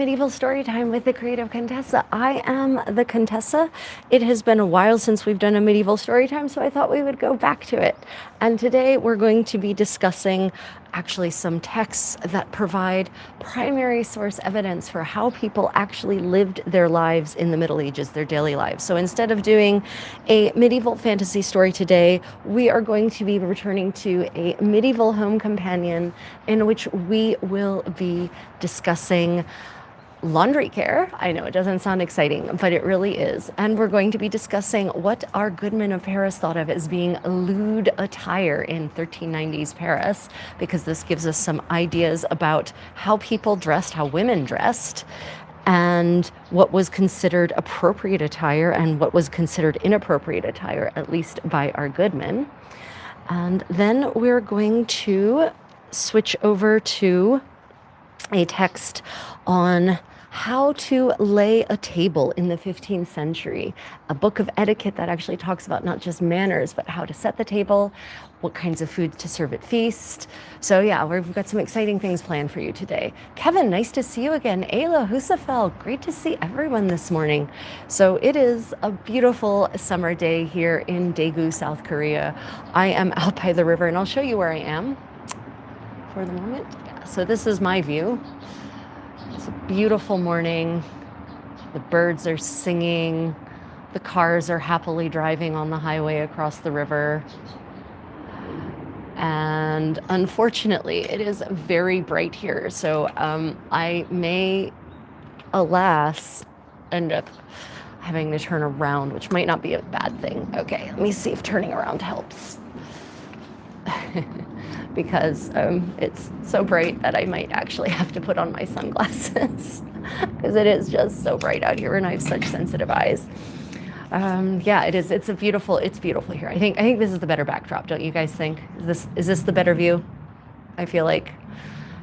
Medieval story time with the creative Contessa. I am the Contessa. It has been a while since we've done a medieval story time, so I thought we would go back to it. And today we're going to be discussing actually some texts that provide primary source evidence for how people actually lived their lives in the Middle Ages, their daily lives. So instead of doing a medieval fantasy story today, we are going to be returning to a medieval home companion in which we will be discussing laundry care. I know it doesn't sound exciting, but it really is. And we're going to be discussing what our Goodman of Paris thought of as being lewd attire in 1390s Paris, because this gives us some ideas about how people dressed, how women dressed, and what was considered appropriate attire and what was considered inappropriate attire, at least by our Goodman. And then we're going to switch over to a text on how to lay a table in the 15th century, a book of etiquette that actually talks about not just manners, but how to set the table, what kinds of food to serve at feast. So yeah, we've got some exciting things planned for you today. Kevin, nice to see you again. Ayla Husafel, great to see everyone this morning. So it is a beautiful summer day here in Daegu, South Korea. I am out by the river and I'll show you where I am for the moment. Yeah, so this is my view. It's a beautiful morning. The birds are singing. The cars are happily driving on the highway across the river. And unfortunately, it is very bright here. So I may, alas, end up having to turn around, which might not be a bad thing. Okay, let me see if turning around helps. Because it's so bright that I might actually have to put on my sunglasses because it is just so bright out here and I have such sensitive eyes. Yeah, it is. It's beautiful here. I think this is the better backdrop, don't you guys think? Is this the better view? I feel like,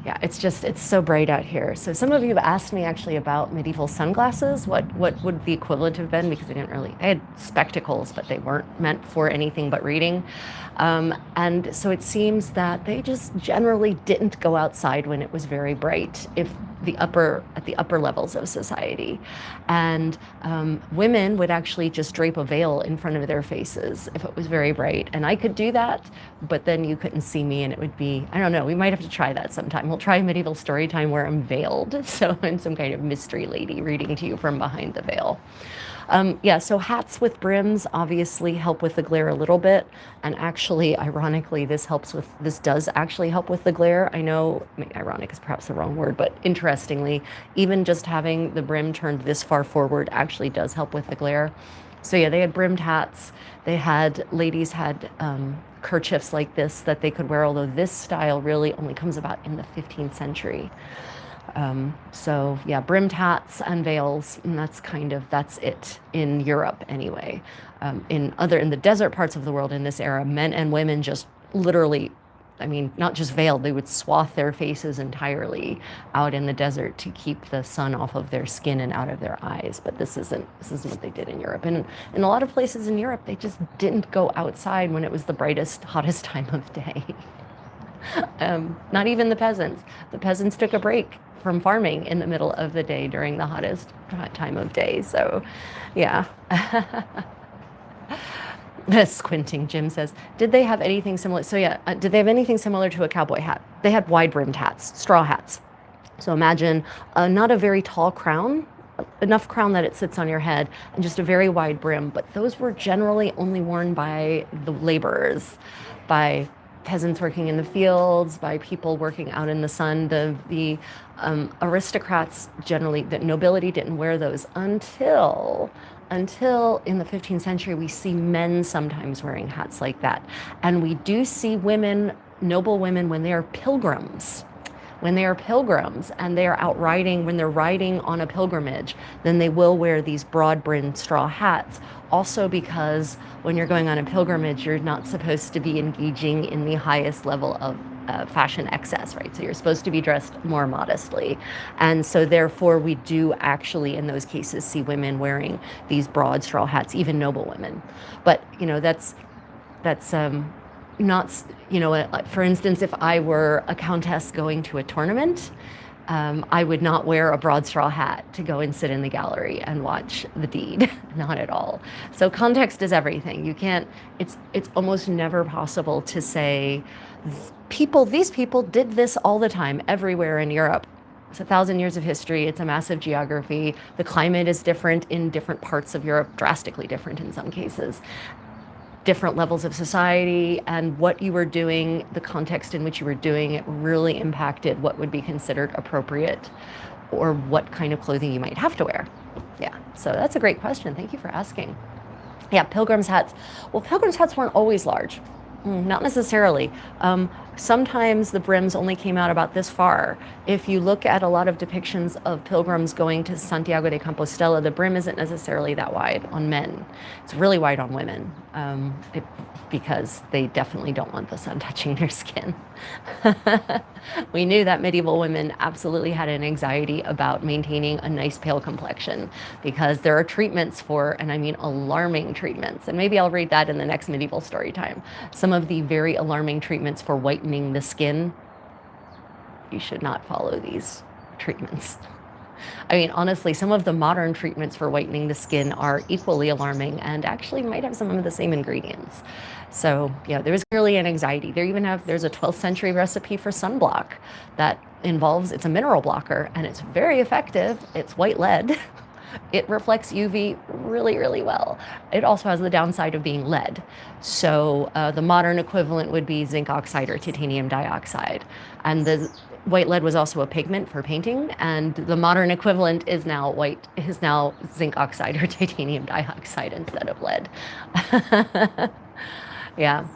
yeah, it's so bright out here. So some of you have asked me actually about medieval sunglasses. What would the equivalent have been? Because I had spectacles, but they weren't meant for anything but reading. And so it seems that they just generally didn't go outside when it was very bright, at the upper levels of society. And women would actually just drape a veil in front of their faces if it was very bright. And I could do that, but then you couldn't see me and it would be, I don't know, we might have to try that sometime. We'll try a medieval story time where I'm veiled. So I'm some kind of mystery lady reading to you from behind the veil. Yeah, so hats with brims obviously help with the glare a little bit. And actually, ironically, this does actually help with the glare. I know, ironic is perhaps the wrong word, but interestingly, even just having the brim turned this far forward actually does help with the glare. So yeah, they had brimmed hats. Ladies had kerchiefs like this that they could wear, although this style really only comes about in the 15th century. So yeah, brimmed hats and veils, and that's it in Europe anyway. In the desert parts of the world in this era, men and women just literally, not just veiled, they would swath their faces entirely out in the desert to keep the sun off of their skin and out of their eyes. But this isn't what they did in Europe. And in a lot of places in Europe, they just didn't go outside when it was the brightest, hottest time of day. Not even the peasants. The peasants took a break from farming in the middle of the day during the hottest time of day. So, yeah. Squinting, Jim says, did they have anything similar? So yeah, did they have anything similar to a cowboy hat? They had wide-brimmed hats, straw hats. So imagine not a very tall crown, enough crown that it sits on your head, and just a very wide brim. But those were generally only worn by the laborers, by peasants working in the fields, by people working out in the sun. The aristocrats generally, the nobility didn't wear those until in the 15th century, we see men sometimes wearing hats like that. And we do see women, noble women, when they are pilgrims. When they are pilgrims and they are out riding, when they're riding on a pilgrimage, then they will wear these broad-brimmed straw hats. Also because when you're going on a pilgrimage, you're not supposed to be engaging in the highest level of fashion excess, right? So you're supposed to be dressed more modestly. And so therefore we do actually in those cases see women wearing these broad straw hats, even noble women. But that's not, for instance, if I were a countess going to a tournament, I would not wear a broad straw hat to go and sit in the gallery and watch the deed, not at all. So context is everything. You can't, it's almost never possible to say, these people did this all the time, everywhere in Europe. It's 1,000 years of history. It's a massive geography. The climate is different in different parts of Europe, drastically different in some cases. Different levels of society, and what you were doing, the context in which you were doing it really impacted what would be considered appropriate or what kind of clothing you might have to wear. Yeah, so that's a great question. Thank you for asking. Yeah, pilgrims' hats. Well, pilgrims' hats weren't always large. Not necessarily. Sometimes the brims only came out about this far. If you look at a lot of depictions of pilgrims going to Santiago de Compostela, the brim isn't necessarily that wide on men. It's really wide on women, because they definitely don't want the sun touching their skin. We knew that medieval women absolutely had an anxiety about maintaining a nice pale complexion, because there are treatments for, and I mean alarming treatments, and maybe I'll read that in the next medieval story time. Some of the very alarming treatments for whitening the skin. You should not follow these treatments. I mean, honestly, some of the modern treatments for whitening the skin are equally alarming and actually might have some of the same ingredients. So yeah, there's clearly an anxiety. There's a 12th century recipe for sunblock that involves, it's a mineral blocker and it's very effective. It's white lead. It reflects UV really, really well. It also has the downside of being lead. So the modern equivalent would be zinc oxide or titanium dioxide. And the white lead was also a pigment for painting, and the modern equivalent is now zinc oxide or titanium dioxide instead of lead. Yeah.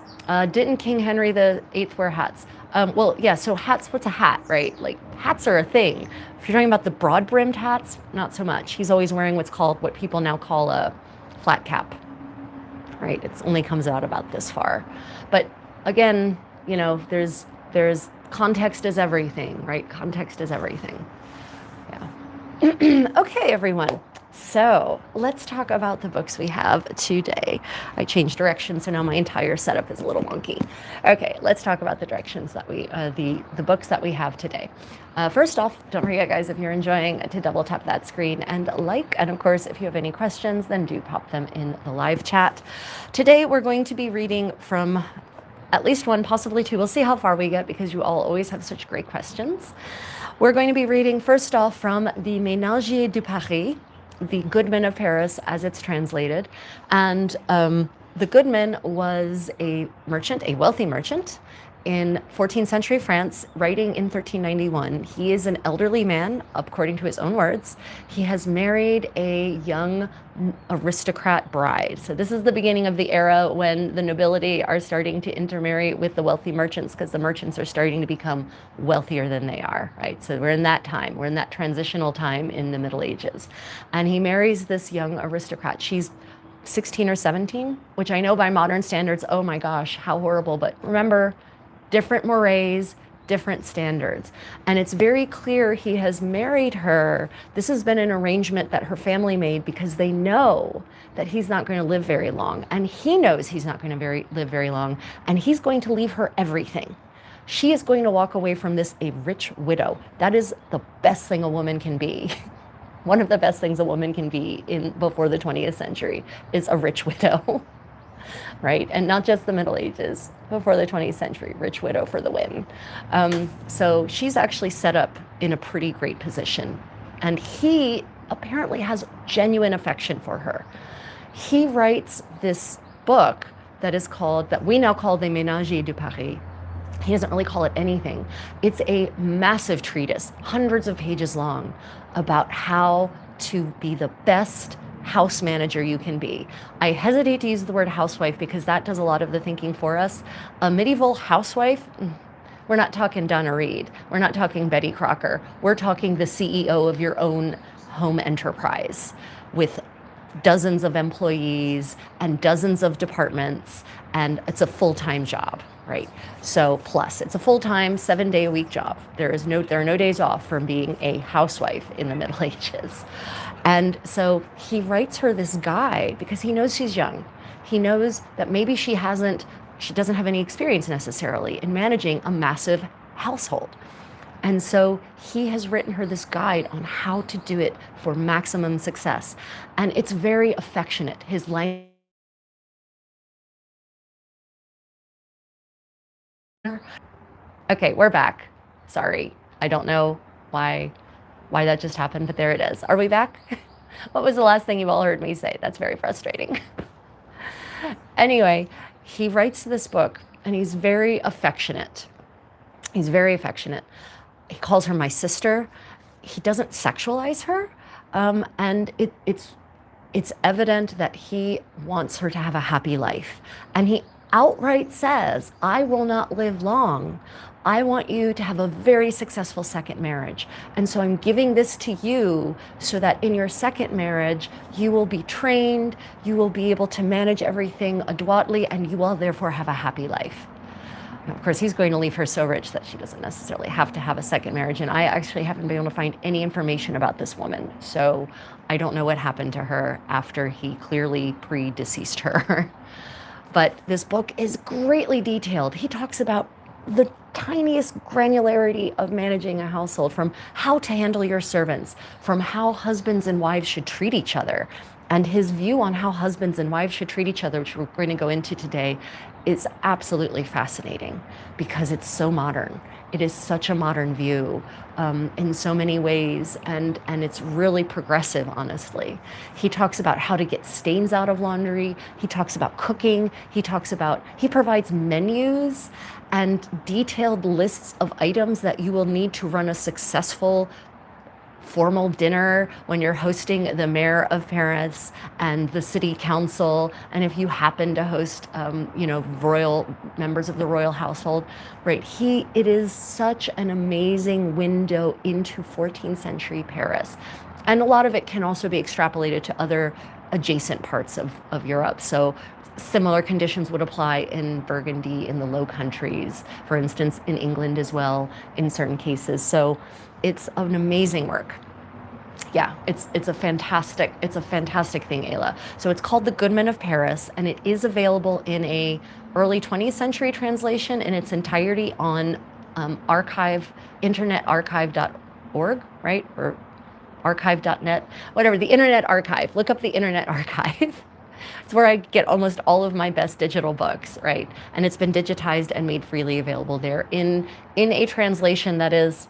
Didn't King Henry VIII wear hats? Well, yeah, so hats, what's a hat, right? Like, hats are a thing. If you're talking about the broad-brimmed hats, not so much. He's always wearing what people now call a flat cap, right? It only comes out about this far. But again, you know, there's context is everything, right? Context is everything. Yeah. Okay, everyone. So let's talk about the books we have today. I changed direction, so now my entire setup is a little wonky. Okay, let's talk about the directions that the books that we have today. First off, don't forget, guys, if you're enjoying, to double tap that screen and like, and of course, if you have any questions, then do pop them in the live chat. Today, we're going to be reading from at least one, possibly two. We'll see how far we get because you all always have such great questions. We're going to be reading first off from the Ménagier de Paris, the Goodman of Paris, as it's translated. And the Goodman was a merchant, a wealthy merchant in 14th century France, writing in 1391. He is an elderly man, according to his own words. He has married a young aristocrat bride. So this is the beginning of the era when the nobility are starting to intermarry with the wealthy merchants, because the merchants are starting to become wealthier than they are, right? So we're in that time, we're in that transitional time in the Middle Ages. And he marries this young aristocrat. She's 16 or 17, which I know by modern standards, oh my gosh, how horrible. But remember, different mores, different standards. And it's very clear he has married her. This has been an arrangement that her family made because they know that he's not going to live very long. And he knows he's not going to live very long. And he's going to leave her everything. She is going to walk away from this a rich widow. That is the best thing a woman can be. One of the best things a woman can be before the 20th century is a rich widow. Right? And not just the Middle Ages, before the 20th century, rich widow for the win. So she's actually set up in a pretty great position. And he apparently has genuine affection for her. He writes this book that we now call the Ménagier de Paris. He doesn't really call it anything. It's a massive treatise, hundreds of pages long, about how to be the best house manager you can be. I hesitate to use the word housewife because that does a lot of the thinking for us. A medieval housewife, we're not talking Donna Reed. We're not talking Betty Crocker. We're talking the CEO of your own home enterprise with dozens of employees and dozens of departments, and it's a full-time job, right? So plus, it's a full-time 7-day-a-week job. There are no days off from being a housewife in the Middle Ages. And so he writes her this guide because he knows she's young. He knows that maybe she doesn't have any experience necessarily in managing a massive household. And so he has written her this guide on how to do it for maximum success. And it's very affectionate. His language. Okay, we're back. Sorry. I don't know why that just happened, but there it is. Are we back? What was the last thing you all heard me say? That's very frustrating. Anyway, he writes this book and he's very affectionate. He's very affectionate. He calls her my sister. He doesn't sexualize her. And it's evident that he wants her to have a happy life. And he outright says, I will not live long. I want you to have a very successful second marriage. And so I'm giving this to you so that in your second marriage, you will be trained, you will be able to manage everything adroitly, and you will therefore have a happy life. And of course, he's going to leave her so rich that she doesn't necessarily have to have a second marriage. And I actually haven't been able to find any information about this woman. So I don't know what happened to her after he clearly predeceased her. But this book is greatly detailed. He talks about the tiniest granularity of managing a household, from how to handle your servants, from how husbands and wives should treat each other. And his view on how husbands and wives should treat each other, which we're going to go into today, is absolutely fascinating because it's so modern. It is such a modern view in so many ways, and it's really progressive, honestly. He talks about how to get stains out of laundry. He talks about cooking. He provides menus and detailed lists of items that you will need to run a successful formal dinner when you're hosting the mayor of Paris and the city council, and if you happen to host, royal members of the royal household, right? It is such an amazing window into 14th century Paris, and a lot of it can also be extrapolated to other adjacent parts of Europe. So similar conditions would apply in Burgundy, in the Low Countries, for instance, in England as well, in certain cases. So it's an amazing work. Yeah, it's a fantastic thing, Ayla. So it's called The Goodman of Paris, and it is available in a early 20th century translation in its entirety on internetarchive.org, right? Or archive.net, whatever, the Internet Archive. Look up the Internet Archive. It's where I get almost all of my best digital books, right? And it's been digitized and made freely available there in a translation that is,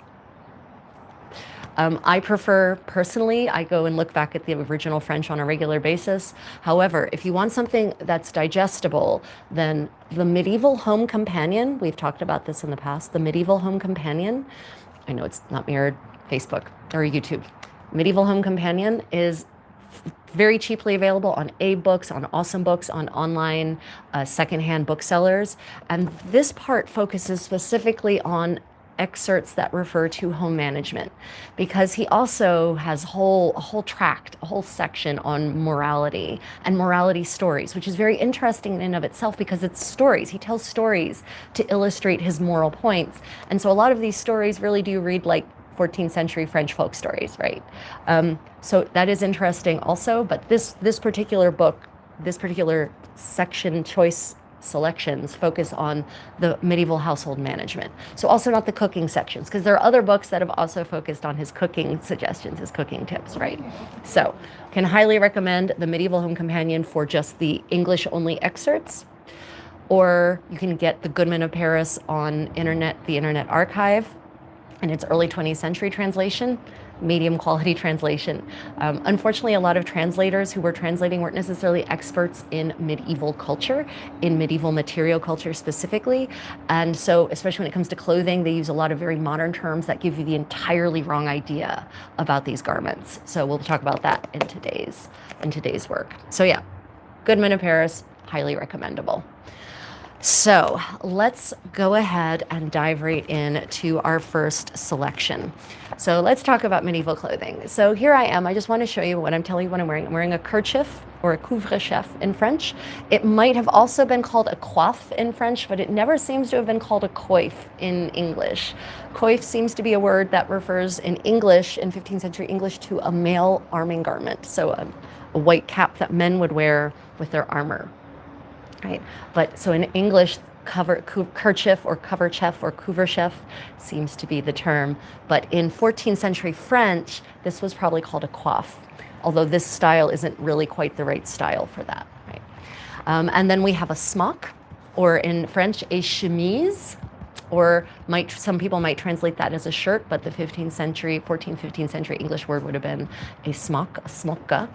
I prefer, personally, I go and look back at the original French on a regular basis. However, if you want something that's digestible, then the Medieval Home Companion, we've talked about this in the past, the Medieval Home Companion, I know it's not mirrored, Facebook or YouTube. Medieval Home Companion is very cheaply available on A-Books, on Awesome Books, on online secondhand booksellers. And this part focuses specifically on excerpts that refer to home management, because he also has a whole tract, a whole section on morality and morality stories, which is very interesting in and of itself because it's stories. He tells stories to illustrate his moral points. And so a lot of these stories really do read like 14th century French folk stories, right? So that is interesting also, but this particular book, this particular section choice selections focus on the medieval household management. So also not the cooking sections, because there are other books that have also focused on his cooking suggestions, his cooking tips, right? So can highly recommend the Medieval Home Companion for just the English only excerpts, or you can get the Goodman of Paris on the Internet Archive in its early 20th century translation, medium quality translation. Unfortunately, a lot of translators who were translating weren't necessarily experts in medieval culture, in medieval material culture specifically. And so, especially when it comes to clothing, they use a lot of very modern terms that give you the entirely wrong idea about these garments. So we'll talk about that in today's work. So yeah, Goodman of Paris, highly recommendable. So let's go ahead and dive right into our first selection. So let's talk about medieval clothing. So here I am. I just want to show you what I'm telling you what I'm wearing. I'm wearing a kerchief, or a couvre-chef in French. It might have also been called a coiffe in French, but it never seems to have been called a coif in English. Coif seems to be a word that refers in English, in 15th century English, to a male arming garment. So a white cap that men would wear with their armor. Right, but so in English, kerchief or coverchef or couvre-chef seems to be the term. But in 14th century French, this was probably called a coiffe, although this style isn't really quite the right style for that, right? And then we have a smock, or in French, a chemise, or some people might translate that as a shirt, but the 14th, 15th century English word would have been a smock, a smocka.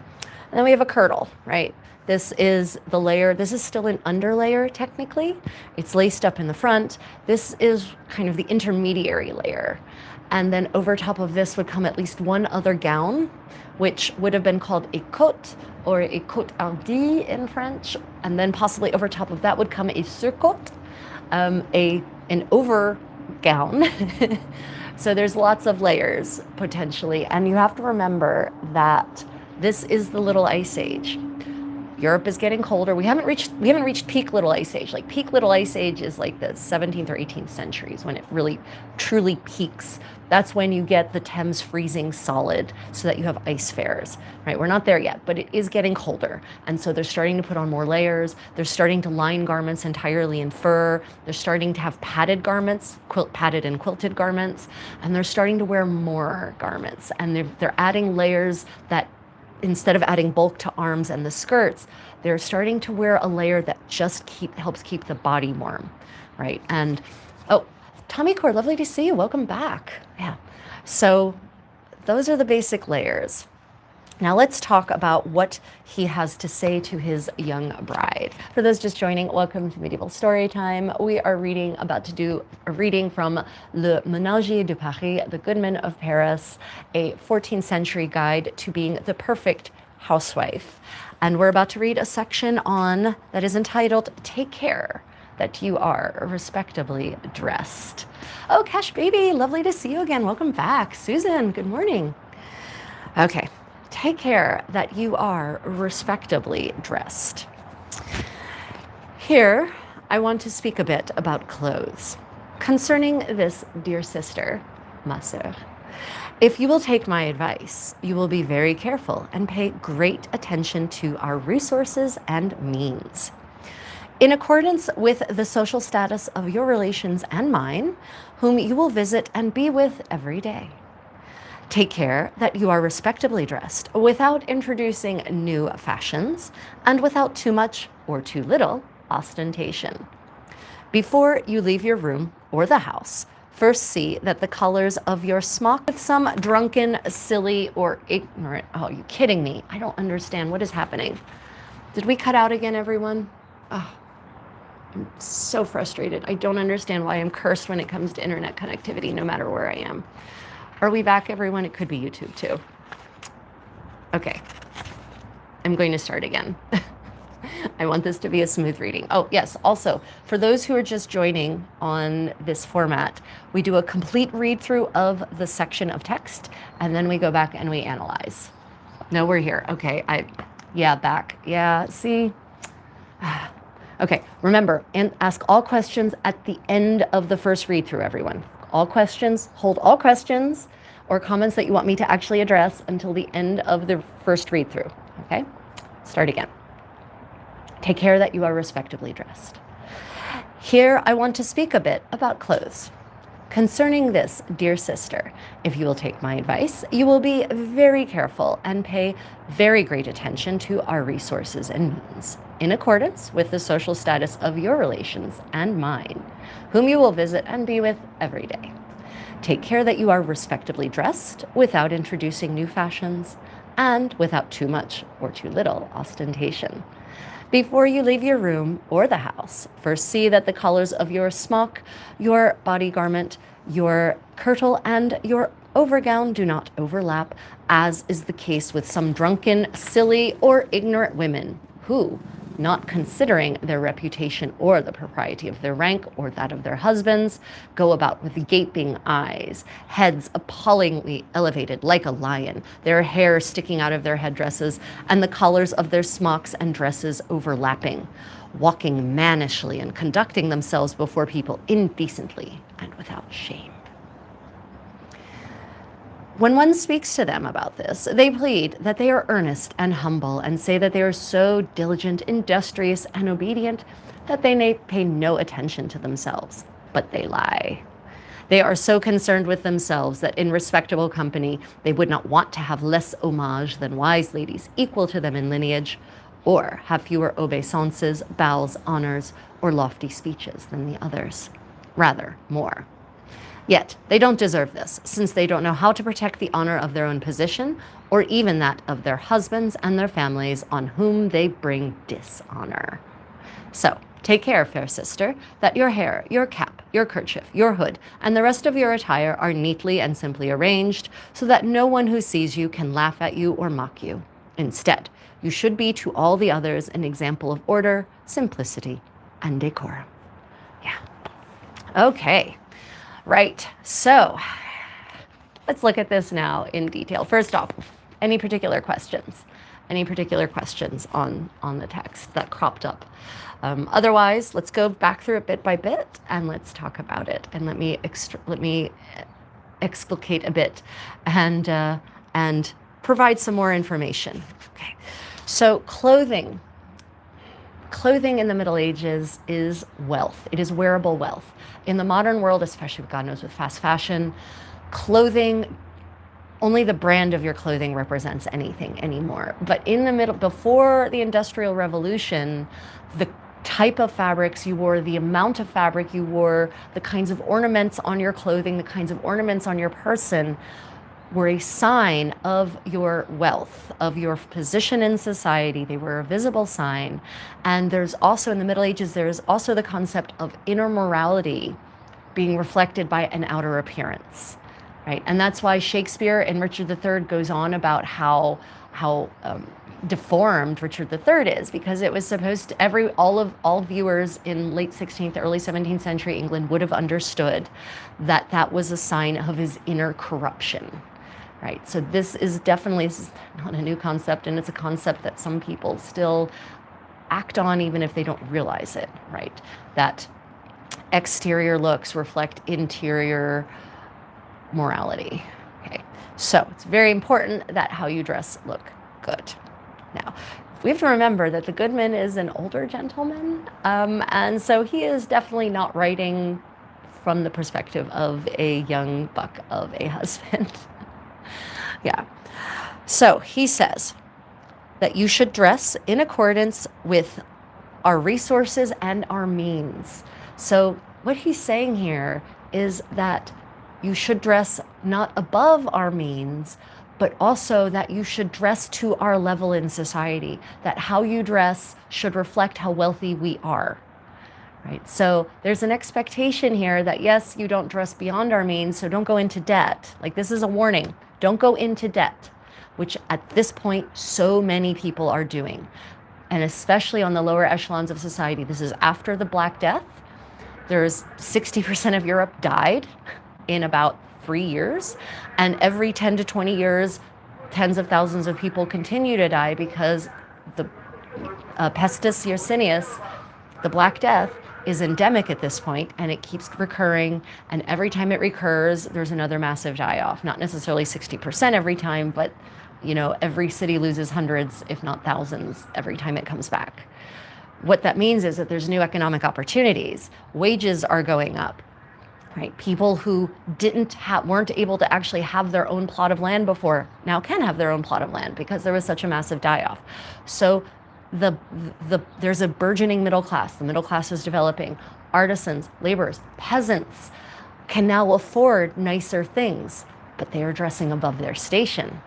And then we have a kirtle, right? This is the layer, this is still an underlayer technically. It's laced up in the front. This is kind of the intermediary layer. And then over top of this would come at least one other gown, which would have been called a cotte or a cotte hardie in French. And then possibly over top of that would come a surcotte, an over gown. So there's lots of layers potentially. And you have to remember that this is the Little Ice Age. Europe is getting colder. We haven't reached peak Little Ice Age. Like peak Little Ice Age is like the 17th or 18th centuries when it really truly peaks. That's when you get the Thames freezing solid so that you have ice fairs, right? We're not there yet, but it is getting colder. And so they're starting to put on more layers. They're starting to line garments entirely in fur. They're starting to have padded garments, padded and quilted garments, and they're starting to wear more garments. And they're adding layers that, instead of adding bulk to arms and the skirts, they're starting to wear a layer that just helps keep the body warm, right? And, oh, Tommy Core, lovely to see you. Welcome back. Yeah. So those are the basic layers. Now let's talk about what he has to say to his young bride. For those just joining, welcome to Medieval Storytime. We are about to do a reading from Le Ménagier de Paris, the Goodman of Paris, a 14th century guide to being the perfect housewife. And we're about to read a section that is entitled, Take Care That You Are Respectably Dressed. Oh, Cash Baby, lovely to see you again. Welcome back. Susan, good morning. Okay. Take care that you are respectably dressed. Here, I want to speak a bit about clothes. Concerning this, dear sister, ma sœur, if you will take my advice, you will be very careful and pay great attention to our resources and means. In accordance with the social status of your relations and mine, whom you will visit and be with every day. Take care that you are respectably dressed without introducing new fashions and without too much or too little ostentation. Before you leave your room or the house, first see that the colors of your smock with some drunken, silly, or ignorant, oh, you kidding me? I don't understand what is happening. Did we cut out again, everyone? Oh, I'm so frustrated. I don't understand why I'm cursed when it comes to internet connectivity, no matter where I am. Are we back, everyone? It could be YouTube too. Okay, I'm going to start again. I want this to be a smooth reading. Oh, yes, also, for those who are just joining on this format, we do a complete read through of the section of text, and then we go back and we analyze. No, we're here. Okay, back. Yeah, see? Okay, remember, and ask all questions at the end of the first read through, everyone. All questions, hold all questions or comments that you want me to actually address until the end of the first read through, okay? Start again. Take care that you are respectably dressed. Here I want to speak a bit about clothes. Concerning this, dear sister, if you will take my advice, you will be very careful and pay very great attention to our resources and means, in accordance with the social status of your relations and mine, whom you will visit and be with every day. Take care that you are respectably dressed without introducing new fashions and without too much or too little ostentation. Before you leave your room or the house, first see that the colors of your smock, your body garment, your kirtle, and your overgown do not overlap, as is the case with some drunken, silly, or ignorant women who, not considering their reputation or the propriety of their rank or that of their husbands, go about with gaping eyes, heads appallingly elevated like a lion, their hair sticking out of their headdresses, and the collars of their smocks and dresses overlapping, walking mannishly and conducting themselves before people indecently and without shame. When one speaks to them about this, they plead that they are earnest and humble and say that they are so diligent, industrious, and obedient that they may pay no attention to themselves. But they lie. They are so concerned with themselves that in respectable company they would not want to have less homage than wise ladies equal to them in lineage, or have fewer obeisances, bows, honors, or lofty speeches than the others. Rather, more. Yet they don't deserve this, since they don't know how to protect the honor of their own position, or even that of their husbands and their families on whom they bring dishonor. So, take care, fair sister, that your hair, your cap, your kerchief, your hood, and the rest of your attire are neatly and simply arranged, so that no one who sees you can laugh at you or mock you. Instead, you should be to all the others an example of order, simplicity, and decorum. Yeah. Okay. Right. So, let's look at this now in detail. First off, any particular questions? Any particular questions on the text that cropped up? Otherwise, let's go back through it bit by bit and let's talk about it. And let me explicate a bit and provide some more information. Okay. So clothing in the Middle Ages is wealth. It is wearable wealth. In the modern world, especially God knows with fast fashion, clothing, only the brand of your clothing represents anything anymore. But in the middle, before the Industrial Revolution, the type of fabrics you wore, the amount of fabric you wore, the kinds of ornaments on your clothing, the kinds of ornaments on your person were a sign of your wealth, of your position in society. They were a visible sign. And there's also, in the Middle Ages, there's also the concept of inner morality being reflected by an outer appearance, right? And that's why Shakespeare in Richard III goes on about how deformed Richard III is, because it was supposed to, all viewers in late 16th, early 17th century England would have understood that that was a sign of his inner corruption. Right, so this is not a new concept, and it's a concept that some people still act on even if they don't realize it, right? That exterior looks reflect interior morality. Okay, so it's very important that how you dress look good. Now, we have to remember that the Goodman is an older gentleman, and so he is definitely not writing from the perspective of a young buck of a husband. Yeah. So he says that you should dress in accordance with our resources and our means. So what he's saying here is that you should dress not above our means, but also that you should dress to our level in society, that how you dress should reflect how wealthy we are. Right? So there's an expectation here that, yes, you don't dress beyond our means, so don't go into debt. Like, this is a warning. Don't go into debt, which at this point, so many people are doing. And especially on the lower echelons of society. This is after the Black Death. There's 60% of Europe died in about 3 years. And every 10 to 20 years, tens of thousands of people continue to die because the pestis yersineus, the Black Death, is endemic at this point, and it keeps recurring, and every time it recurs, there's another massive die-off. Not necessarily 60% every time, but every city loses hundreds, if not thousands, every time it comes back. What that means is that there's new economic opportunities. Wages are going up, right? People who weren't able to actually have their own plot of land before now can have their own plot of land because there was such a massive die-off. So there's a burgeoning middle class. The middle class is developing. Artisans, laborers, peasants can now afford nicer things, but they are dressing above their station.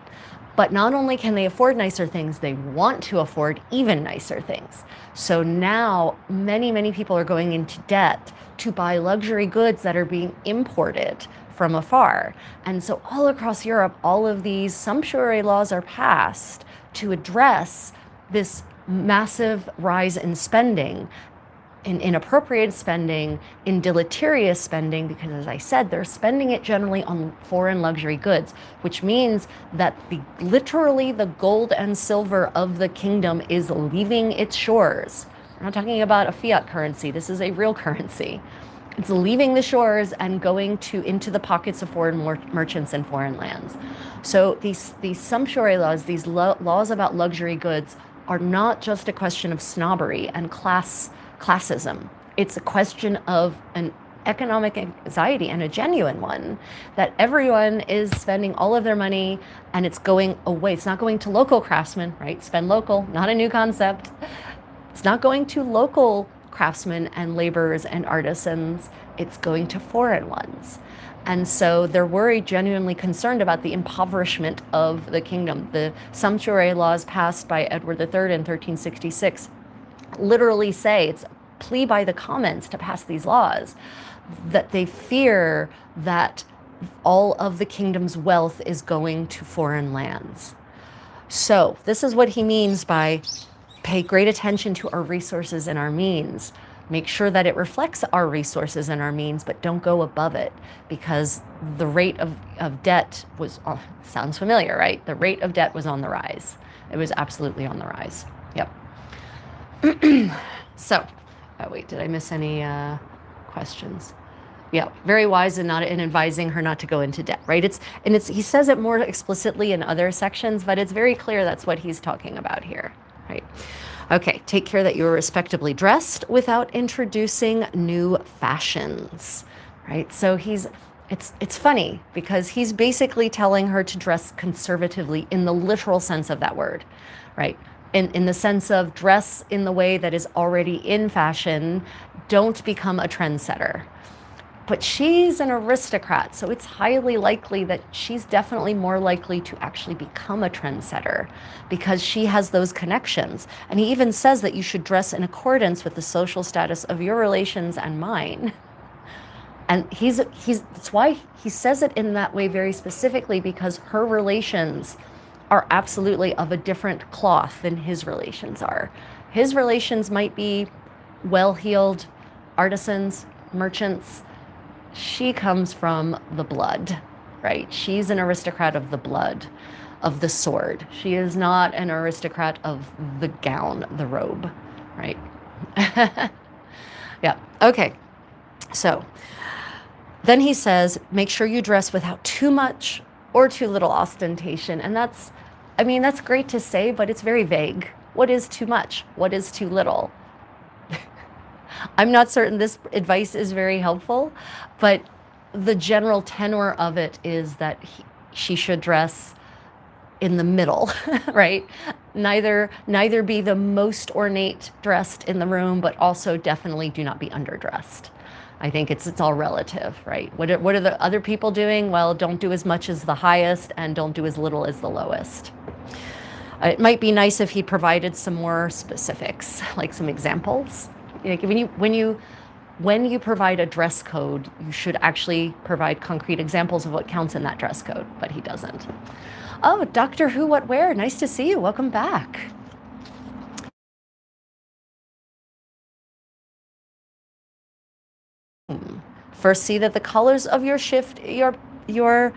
But not only can they afford nicer things, they want to afford even nicer things. So now many, many people are going into debt to buy luxury goods that are being imported from afar. And so all across Europe, all of these sumptuary laws are passed to address this massive rise in spending, in inappropriate spending, in deleterious spending, because as I said, they're spending it generally on foreign luxury goods, which means that literally the gold and silver of the kingdom is leaving its shores. We're not talking about a fiat currency. This is a real currency. It's leaving the shores and going into the pockets of foreign merchants in foreign lands. So these sumptuary laws, these laws about luxury goods, are not just a question of snobbery and classism. It's a question of an economic anxiety, and a genuine one, that everyone is spending all of their money and it's going away. It's not going to local craftsmen, right? Spend local, not a new concept. It's not going to local craftsmen and laborers and artisans. It's going to foreign ones. And so they're worried, genuinely concerned about the impoverishment of the kingdom. The sumptuary laws passed by Edward III in 1366 literally say, it's a plea by the Commons to pass these laws, that they fear that all of the kingdom's wealth is going to foreign lands. So this is what he means by pay great attention to our resources and our means. Make sure that it reflects our resources and our means, but don't go above it, because the rate of debt was, sounds familiar, right? The rate of debt was on the rise. It was absolutely on the rise. Yep. So, wait, did I miss any questions? Yeah, very wise in advising her not to go into debt, right? He says it more explicitly in other sections, but it's very clear that's what he's talking about here, right? Okay, take care that you're respectably dressed without introducing new fashions, right? So it's funny because he's basically telling her to dress conservatively in the literal sense of that word, right? In the sense of dress in the way that is already in fashion, don't become a trendsetter. But she's an aristocrat, so it's highly likely that she's definitely more likely to actually become a trendsetter because she has those connections. And he even says that you should dress in accordance with the social status of your relations and mine. And that's why he says it in that way very specifically, because her relations are absolutely of a different cloth than his relations are. His relations might be well-heeled artisans, merchants. She comes from the blood, right? She's an aristocrat of the blood, of the sword. She is not an aristocrat of the gown, the robe, right? Yeah, okay. So then he says, make sure you dress without too much or too little ostentation. And that's great to say, but it's very vague. What is too much? What is too little? I'm not certain this advice is very helpful, but the general tenor of it is that she should dress in the middle, right? Neither be the most ornate dressed in the room, but also definitely do not be underdressed. I think it's all relative, right? What are the other people doing? Well, don't do as much as the highest and don't do as little as the lowest. It might be nice if he provided some more specifics, like some examples. Like when you provide a dress code, you should actually provide concrete examples of what counts in that dress code, but he doesn't. Oh, Doctor Who, What, Where? Nice to see you. Welcome back. First, see that the colors of your your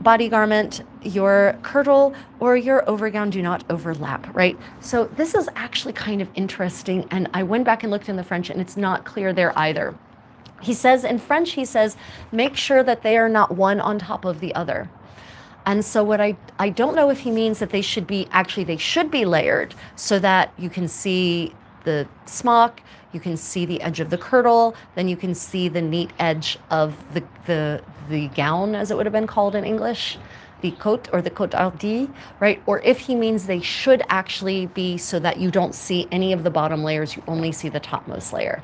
body garment, your kirtle, or your overgown do not overlap, right? So this is actually kind of interesting, and I went back and looked in the French, and it's not clear there either. He says, in French, he says, make sure that they are not one on top of the other. And so what I don't know if he means that they should be layered so that you can see the smock, you can see the edge of the kirtle, then you can see the neat edge of the gown, as it would have been called in English, the coat or the cote hardie, right? Or if he means they should actually be so that you don't see any of the bottom layers, you only see the topmost layer.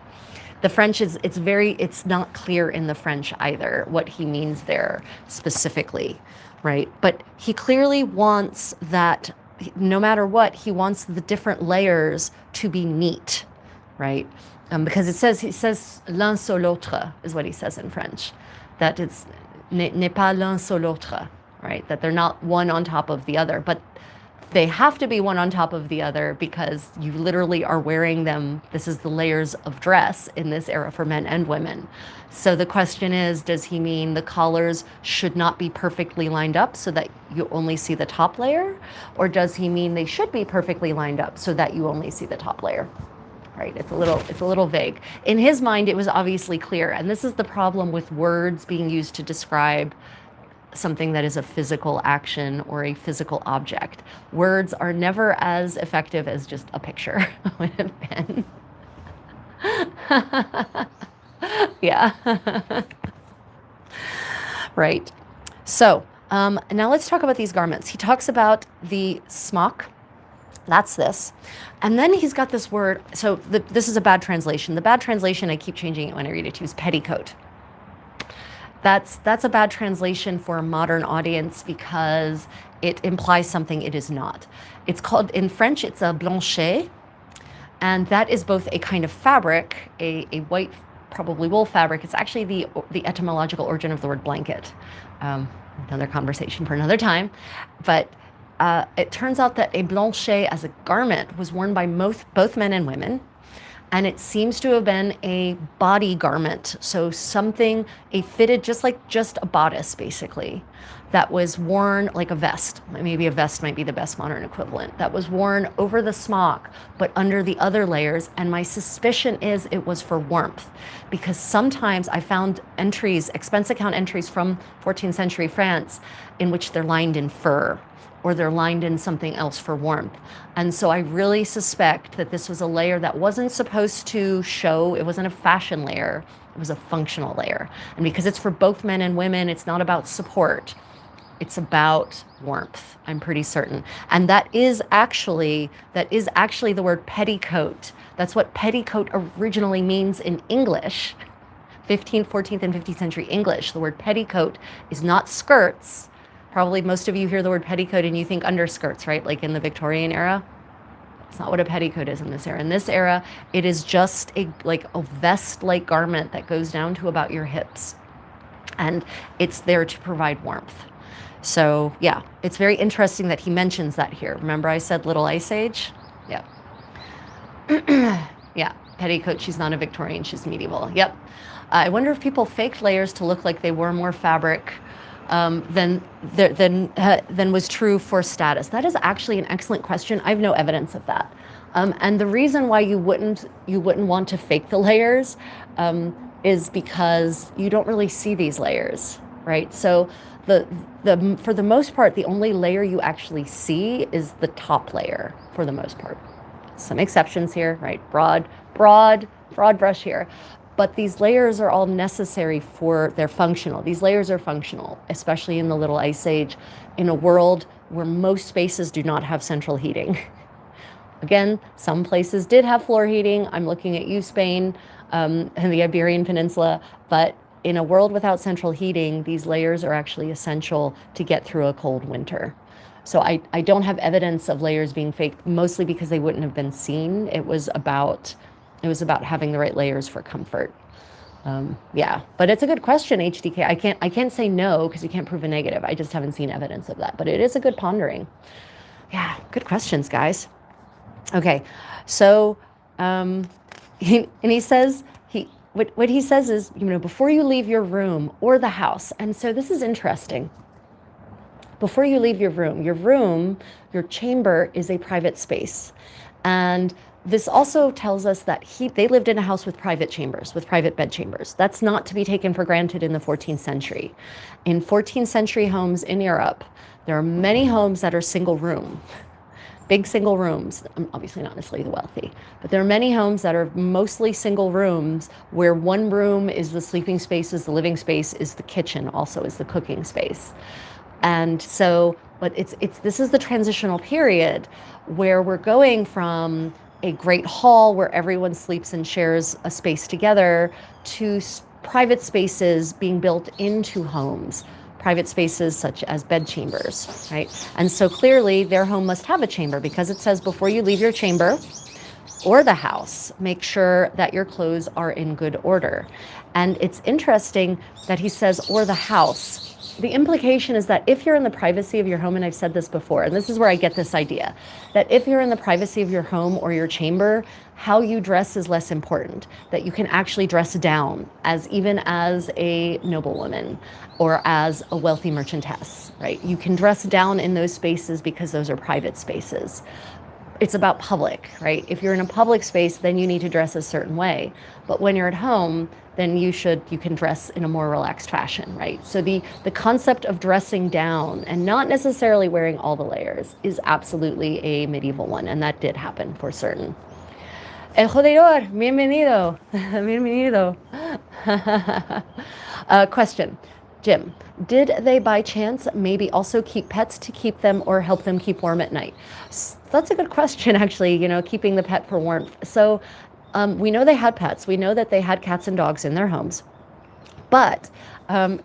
The French it's not clear in the French either what he means there specifically, right? But he clearly wants that, no matter what, he wants the different layers to be neat, right? Because he says l'un sur l'autre is what he says in French, that it's n'est pas l'un sur l'autre, right? That they're not one on top of the other, but they have to be one on top of the other because you literally are wearing them. This is the layers of dress in this era for men and women. So the question is, does he mean the collars should not be perfectly lined up so that you only see the top layer? Or does he mean they should be perfectly lined up so that you only see the top layer, right? It's a little vague. In his mind, it was obviously clear. And this is the problem with words being used to describe something that is a physical action or a physical object. Words are never as effective as just a picture with a pen. Yeah. Right. So now let's talk about these garments. He talks about the smock. That's this. And then he's got this word. So this is a bad translation. The bad translation, I keep changing it when I read it too, is petticoat. That's a bad translation for a modern audience because it implies something it is not. It's called, in French, it's a blanchet. And that is both a kind of fabric, a white, probably wool fabric. It's actually the etymological origin of the word blanket. Another conversation for another time. But it turns out that a blanchet as a garment was worn by both men and women. And it seems to have been a body garment. So something, a fitted, just a bodice, basically, that was worn like a vest. Maybe a vest might be the best modern equivalent. That was worn over the smock, but under the other layers. And my suspicion is it was for warmth, because sometimes I found entries, expense account entries from 14th century France, in which they're lined in fur, or they're lined in something else for warmth. And so I really suspect that this was a layer that wasn't supposed to show, it wasn't a fashion layer, it was a functional layer. And because it's for both men and women, it's not about support, it's about warmth, I'm pretty certain. And that is actually the word petticoat. That's what petticoat originally means in English, 15th, 14th, and 15th century English. The word petticoat is not skirts. Probably most of you hear the word petticoat and you think underskirts, right? Like in the Victorian era. It's not what a petticoat is in this era. In this era, it is just a vest-like garment that goes down to about your hips. And it's there to provide warmth. So yeah, it's very interesting that he mentions that here. Remember I said Little Ice Age? Yeah. Yeah, petticoat, she's not a Victorian, she's medieval. Yep. I wonder if people faked layers to look like they wore more fabric than was true for status. That is actually an excellent question. I have no evidence of that. And the reason why you wouldn't want to fake the layers is because you don't really see these layers, right? So for the most part, the only layer you actually see is the top layer for the most part. Some exceptions here, right? Broad brush here. But these layers are all necessary they're functional. These layers are functional, especially in the Little Ice Age, in a world where most spaces do not have central heating. Again, some places did have floor heating. I'm looking at you, Spain, and the Iberian Peninsula. But in a world without central heating, these layers are actually essential to get through a cold winter. So I don't have evidence of layers being faked, mostly because they wouldn't have been seen. It was about having the right layers for comfort. Yeah, but it's a good question, HDK. I can't say no because you can't prove a negative. I just haven't seen evidence of that, but it is a good pondering. Yeah, good questions, guys. Okay, so he says what he says is, before you leave your room or the house, and so this is interesting. Before you leave your your chamber is a private space, and this also tells us that they lived in a house with private chambers, with private bed chambers. That's not to be taken for granted in the 14th century. In 14th century homes in Europe, there are many homes that are single room, big single rooms. Obviously not necessarily the wealthy, but there are many homes that are mostly single rooms where one room is the sleeping space, is the living space, is the kitchen, also is the cooking space. And so, but this is the transitional period where we're going from a great hall where everyone sleeps and shares a space together to private spaces being built into homes, private spaces such as bed chambers, right? And so clearly their home must have a chamber because it says before you leave your chamber or the house, make sure that your clothes are in good order. And it's interesting that he says, or the house. The implication is that if you're in the privacy of your home, and I've said this before, and this is where I get this idea, that if you're in the privacy of your home or your chamber, how you dress is less important, that you can actually dress down even as a noblewoman or as a wealthy merchantess, right? You can dress down in those spaces because those are private spaces. it's about public, right? If you're in a public space, then you need to dress a certain way. But when you're at home, then you can dress in a more relaxed fashion, right? So the concept of dressing down and not necessarily wearing all the layers is absolutely a medieval one, and that did happen for certain. El jodedor, bienvenido, bienvenido. Question, Jim, did they by chance maybe also keep pets to keep them or help them keep warm at night? That's a good question, actually, keeping the pet for warmth. So we know they had pets. We know that they had cats and dogs in their homes. But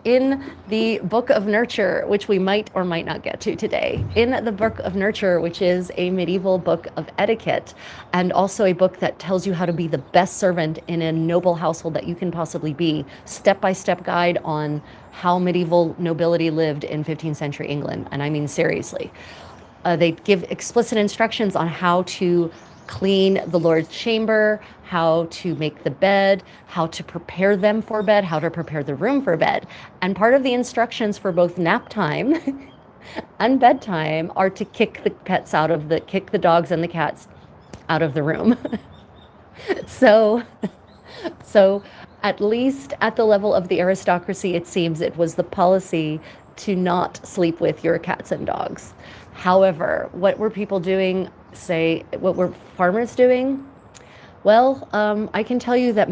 in the Book of Nurture, which we might or might not get to today, in the Book of Nurture, which is a medieval book of etiquette, and also a book that tells you how to be the best servant in a noble household that you can possibly be, step-by-step guide on how medieval nobility lived in 15th century England. And I mean, seriously. They give explicit instructions on how to clean the Lord's chamber, how to make the bed, how to prepare them for bed, how to prepare the room for bed. And part of the instructions for both nap time and bedtime are to kick the dogs and the cats out of the room. So at least at the level of the aristocracy, it seems it was the policy to not sleep with your cats and dogs. However, what were people doing? What were farmers doing? Well, I can tell you that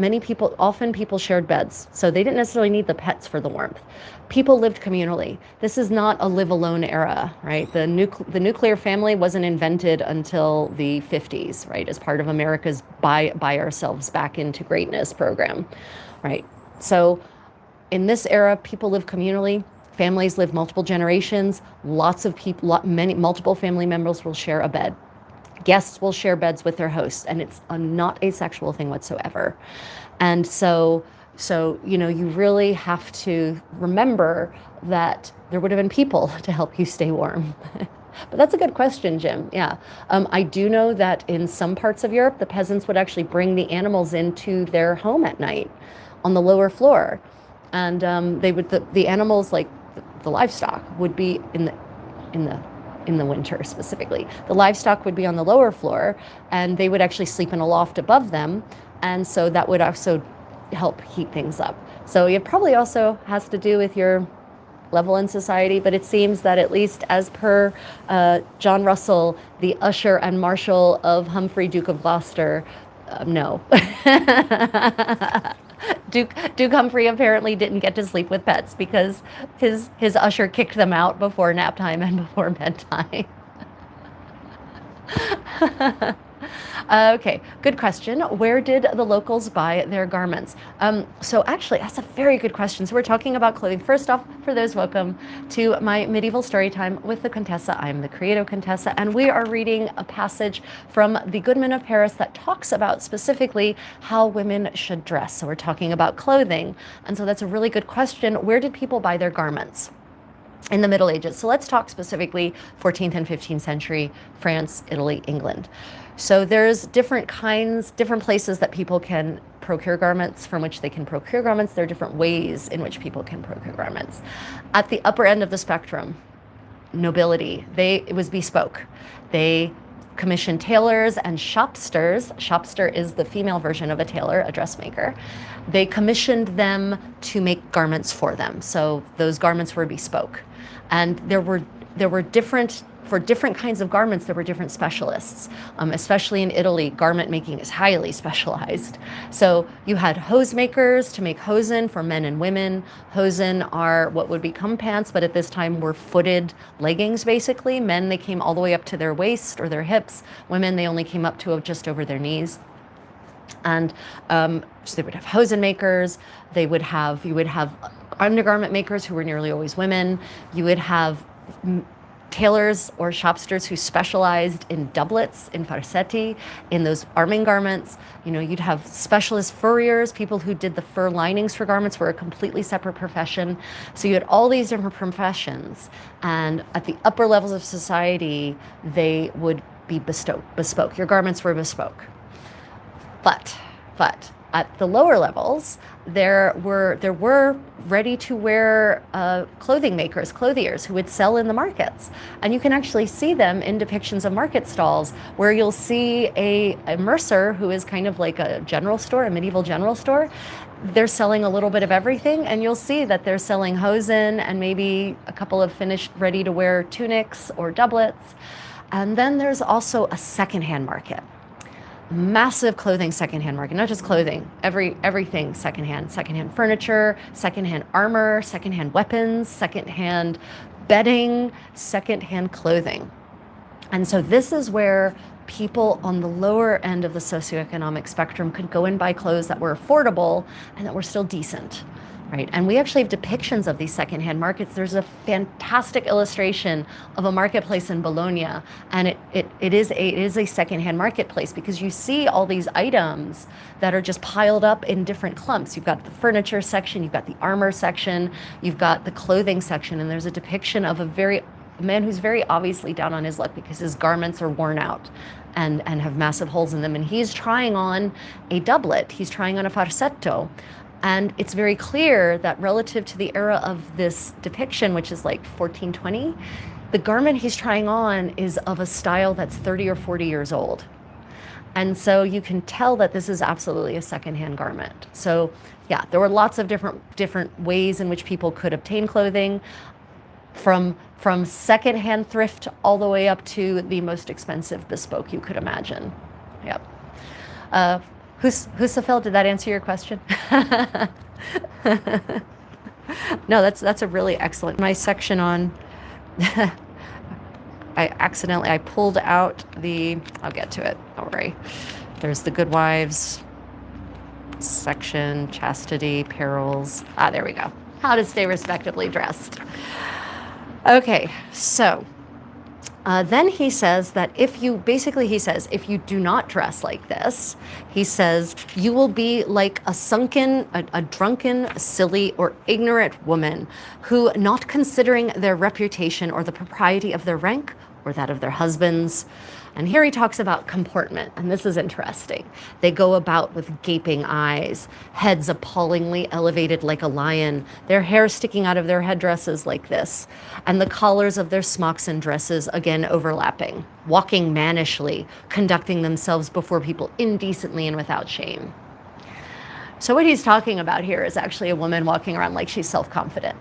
often people shared beds, so they didn't necessarily need the pets for the warmth. People lived communally. This is not a live alone era, right? The nuclear family wasn't invented until the 50s, right? As part of America's buy ourselves back into greatness program, right? So in this era, people live communally. Families live multiple generations. Lots of people, multiple family members will share a bed. Guests will share beds with their hosts, and it's not a sexual thing whatsoever. And so you really have to remember that there would have been people to help you stay warm. But that's a good question, Jim. Yeah. I do know that in some parts of Europe, the peasants would actually bring the animals into their home at night on the lower floor. And the animals, like the livestock, would be in the winter specifically. The livestock would be on the lower floor, and they would actually sleep in a loft above them, and so that would also help heat things up. So it probably also has to do with your level in society, but it seems that, at least as per John Russell, the usher and marshal of Humphrey, Duke of Gloucester, no. Duke Humphrey apparently didn't get to sleep with pets because his usher kicked them out before nap time and before bedtime. Okay, good question. Where did the locals buy their garments? So actually, that's a very good question. So we're talking about clothing. First off, for those, welcome to my medieval story time with the Contessa. I'm the creative Contessa, and we are reading a passage from the Goodman of Paris that talks about specifically how women should dress. So we're talking about clothing. And so that's a really good question. Where did people buy their garments in the Middle Ages? So let's talk specifically 14th and 15th century France, Italy, England. So there's different places that people can procure garments, from which they can procure garments. There are different ways in which people can procure garments. At the upper end of the spectrum, nobility, it was bespoke. They commissioned tailors and shopsters. Shopster is the female version of a tailor, a dressmaker. They commissioned them to make garments for them. So those garments were bespoke. And there were different kinds of garments, there were different specialists. Especially in Italy, garment making is highly specialized. So you had hose makers to make hosen for men and women. Hosen are what would become pants, but at this time were footed leggings, basically. Men, they came all the way up to their waist or their hips. Women, they only came up to just over their knees. And so they would have hosen makers. You would have undergarment makers, who were nearly always women. You would have tailors or shopsters who specialized in doublets, in farsetti, in those arming garments. You'd have specialist furriers, people who did the fur linings for garments, were a completely separate profession. So you had all these different professions, and at the upper levels of society, they would be bespoke. Your garments were bespoke. But At the lower levels, there were ready-to-wear clothing makers, clothiers, who would sell in the markets. And you can actually see them in depictions of market stalls where you'll see a mercer, who is kind of like a general store, a medieval general store. They're selling a little bit of everything, and you'll see that they're selling hosen and maybe a couple of finished ready-to-wear tunics or doublets. And then there's also a secondhand market. Massive clothing secondhand market, not just clothing, everything secondhand furniture, secondhand armor, secondhand weapons, secondhand bedding, secondhand clothing. And so this is where people on the lower end of the socioeconomic spectrum could go and buy clothes that were affordable and that were still decent. Right, and we actually have depictions of these secondhand markets. There's a fantastic illustration of a marketplace in Bologna, and it is a secondhand marketplace, because you see all these items that are just piled up in different clumps. You've got the furniture section, you've got the armor section, you've got the clothing section, and there's a depiction of a man who's very obviously down on his luck because his garments are worn out and have massive holes in them, and he's trying on a doublet, he's trying on a farsetto. And it's very clear that relative to the era of this depiction, which is like 1420, the garment he's trying on is of a style that's 30 or 40 years old. And so you can tell that this is absolutely a secondhand garment. So yeah, there were lots of different ways in which people could obtain clothing, from secondhand thrift all the way up to the most expensive bespoke you could imagine. Yep. Husafel, did that answer your question? No, that's a really excellent. My section on, I pulled out I'll get to it, don't worry. There's the Good Wives section, chastity, perils. There we go. How to stay respectably dressed. Okay, so then he says that if you do not dress like this, he says, you will be like a drunken, silly, or ignorant woman who, not considering their reputation or the propriety of their rank or that of their husbands. And here he talks about comportment, and this is interesting. They go about with gaping eyes, heads appallingly elevated like a lion, their hair sticking out of their headdresses like this, and the collars of their smocks and dresses again overlapping, walking mannishly, conducting themselves before people indecently and without shame. So what he's talking about here is actually a woman walking around like she's self-confident.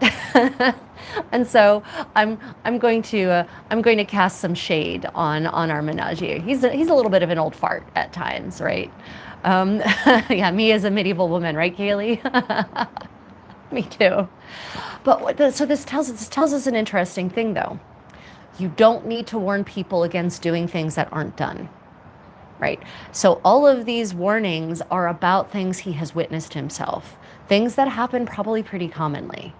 And so I'm going to cast some shade on our menagier. He's a little bit of an old fart at times, right? Yeah, me as a medieval woman, right, Kaylee? Me too. But so this tells us an interesting thing, though. You don't need to warn people against doing things that aren't done. Right. So all of these warnings are about things he has witnessed himself, things that happen probably pretty commonly.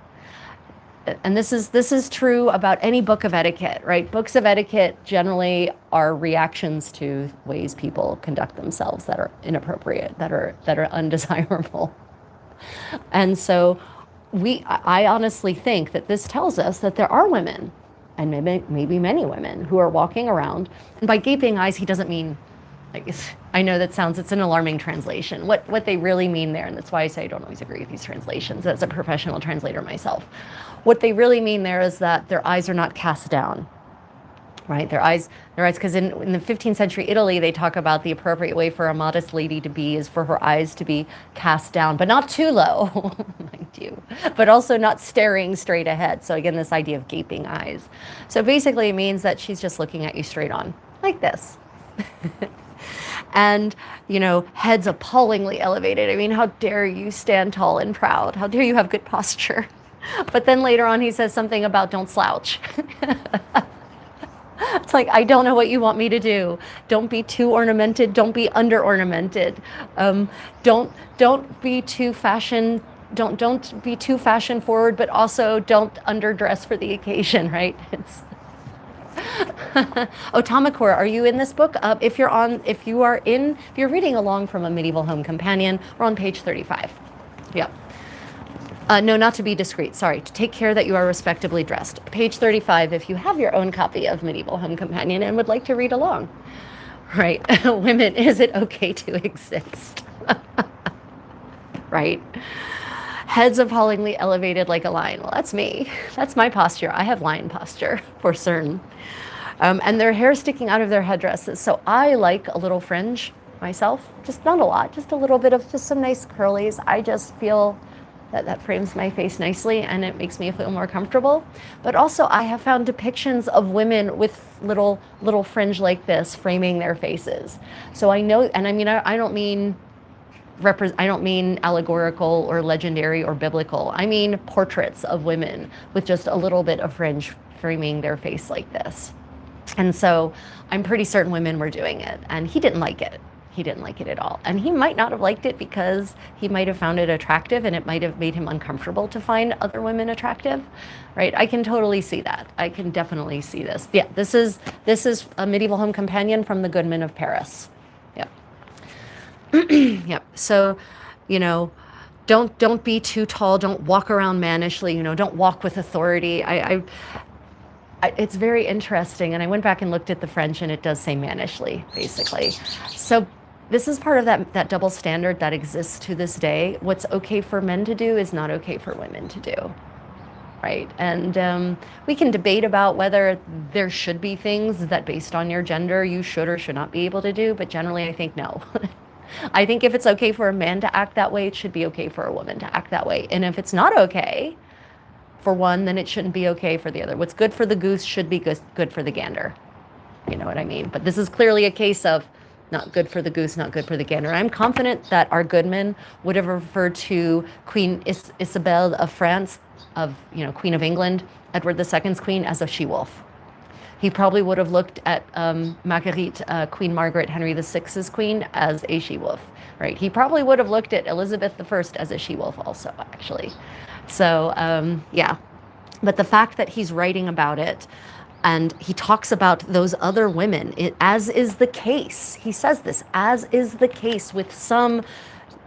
And this is true about any book of etiquette, right? Books of etiquette generally are reactions to ways people conduct themselves that are inappropriate, that are undesirable. And so I honestly think that this tells us that there are women, and maybe many women, who are walking around, and by gaping eyes, he doesn't mean, I know it's an alarming translation. What they really mean there, and that's why I say I don't always agree with these translations as a professional translator myself. What they really mean there is that their eyes are not cast down, right? Their eyes, because in the 15th century Italy, they talk about the appropriate way for a modest lady to be is for her eyes to be cast down, but not too low, mind you, but also not staring straight ahead. So again, this idea of gaping eyes. So basically it means that she's just looking at you straight on, like this. And, heads appallingly elevated. I mean, how dare you stand tall and proud? How dare you have good posture? But then later on, he says something about don't slouch. It's like, I don't know what you want me to do. Don't be too ornamented. Don't be under ornamented. Don't be too fashion. Don't be too fashion forward, but also don't underdress for the occasion, right? It's Otamakor, are you in this book? If you're reading along from a Medieval Home Companion, we're on page 35. Yep. No, not to be discreet. Sorry, to take care that you are respectably dressed. Page 35, if you have your own copy of Medieval Home Companion and would like to read along. Right. Women, is it okay to exist? right? Heads appallingly elevated like a lion. Well, that's me. That's my posture. I have lion posture for certain. And their hair sticking out of their headdresses. So I like a little fringe myself, just not a lot, just a little bit of just some nice curlies. I just feel that frames my face nicely and it makes me feel more comfortable. But also I have found depictions of women with little fringe like this framing their faces. So I know, and I mean, I don't mean allegorical or legendary or biblical. I mean portraits of women with just a little bit of fringe framing their face like this. And so I'm pretty certain women were doing it, and he didn't like it. He didn't like it at all. And he might not have liked it because he might have found it attractive and it might have made him uncomfortable to find other women attractive, right? I can totally see that. I can definitely see this. Yeah, this is a medieval home companion from the Goodman of Paris. Yep. Yep. So, you know, don't be too tall. Don't walk around mannishly. You know, don't walk with authority. It's very interesting, and I went back and looked at the French, and it does say mannishly, basically. So this is part of that double standard that exists to this day. What's okay for men to do is not okay for women to do, right? And we can debate about whether there should be things that based on your gender you should or should not be able to do, but generally I think no. I think if it's okay for a man to act that way, it should be okay for a woman to act that way. And if it's not okay for one, then it shouldn't be okay for the other. What's good for the goose should be good for the gander. You know what I mean? But this is clearly a case of not good for the goose, not good for the gander. I'm confident that our Goodman would have referred to Queen Isabel of France, Queen of England, Edward II's queen, as a she-wolf. He probably would have looked at Marguerite, Queen Margaret, Henry VI's queen, as a she-wolf, right? He probably would have looked at Elizabeth I as a she-wolf also, actually. So, yeah. But the fact that he's writing about it and he talks about those other women, as is the case, he says this, as is the case with some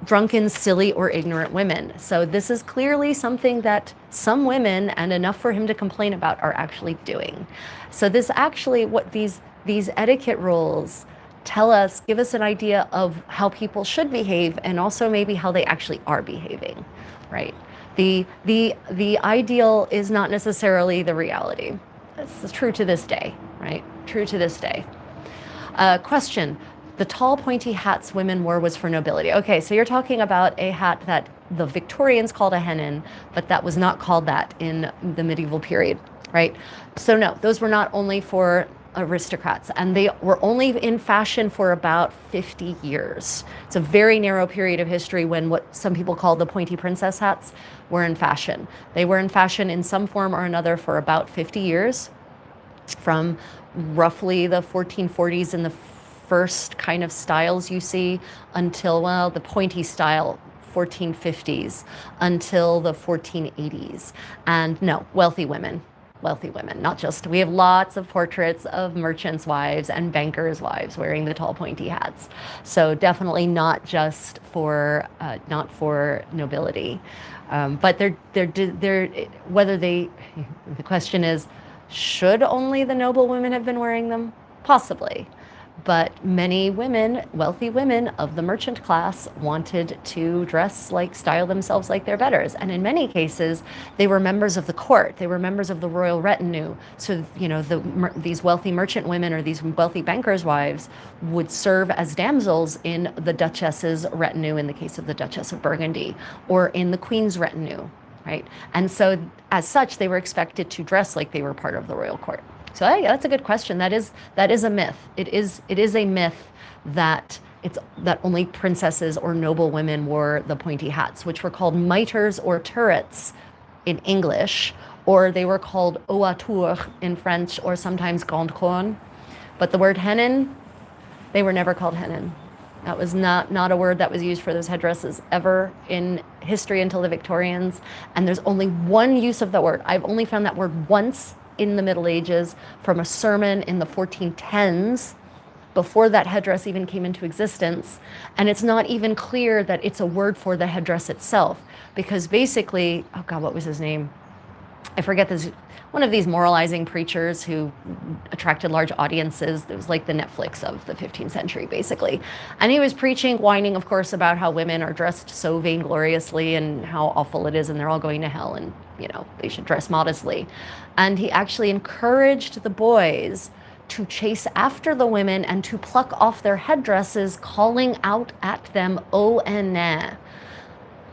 drunken, silly, or ignorant women. So this is clearly something that some women, and enough for him to complain about, are actually doing. So this actually, what these etiquette rules tell us, give us an idea of how people should behave, and also maybe how they actually are behaving, right? The ideal is not necessarily the reality. This is true to this day, right? True to this day. Question. The tall pointy hats women wore was for nobility. Okay, so you're talking about a hat that the Victorians called a hennin, but that was not called that in the medieval period, right? So no, those were not only for aristocrats, and they were only in fashion for about 50 years. It's a very narrow period of history when what some people call the pointy princess hats were in fashion. They were in fashion in some form or another for about 50 years, from roughly the 1440s and the first kind of styles you see until, well, the pointy style, 1450s, until the 1480s. And no, wealthy women, not just, we have lots of portraits of merchants' wives and bankers' wives wearing the tall pointy hats. So definitely not just for, not for nobility. But the question is, should only the noble women have been wearing them? Possibly. But many women, wealthy women of the merchant class, wanted to style themselves like their betters. And in many cases, they were members of the court. They were members of the royal retinue. So, these wealthy merchant women or these wealthy bankers' wives would serve as damsels in the Duchess's retinue, in the case of the Duchess of Burgundy, or in the Queen's retinue, right? And so, as such, they were expected to dress like they were part of the royal court. So that's a good question. That is a myth. It is a myth that only princesses or noble women wore the pointy hats, which were called mitres or turrets in English, or they were called haut à tour in French, or sometimes grande couronne. But the word hennin, they were never called hennin. That was not a word that was used for those headdresses ever in history until the Victorians. And there's only one use of the word. I've only found that word once in the Middle Ages from a sermon in the 1410s, before that headdress even came into existence. And it's not even clear that it's a word for the headdress itself, because basically, oh God, what was his name? I forget this, one of these moralizing preachers who attracted large audiences. It was like the Netflix of the 15th century, basically. And he was preaching, whining, of course, about how women are dressed so vaingloriously and how awful it is, and they're all going to hell, and, you know, they should dress modestly. And he actually encouraged the boys to chase after the women and to pluck off their headdresses, calling out at them, "Hennin,"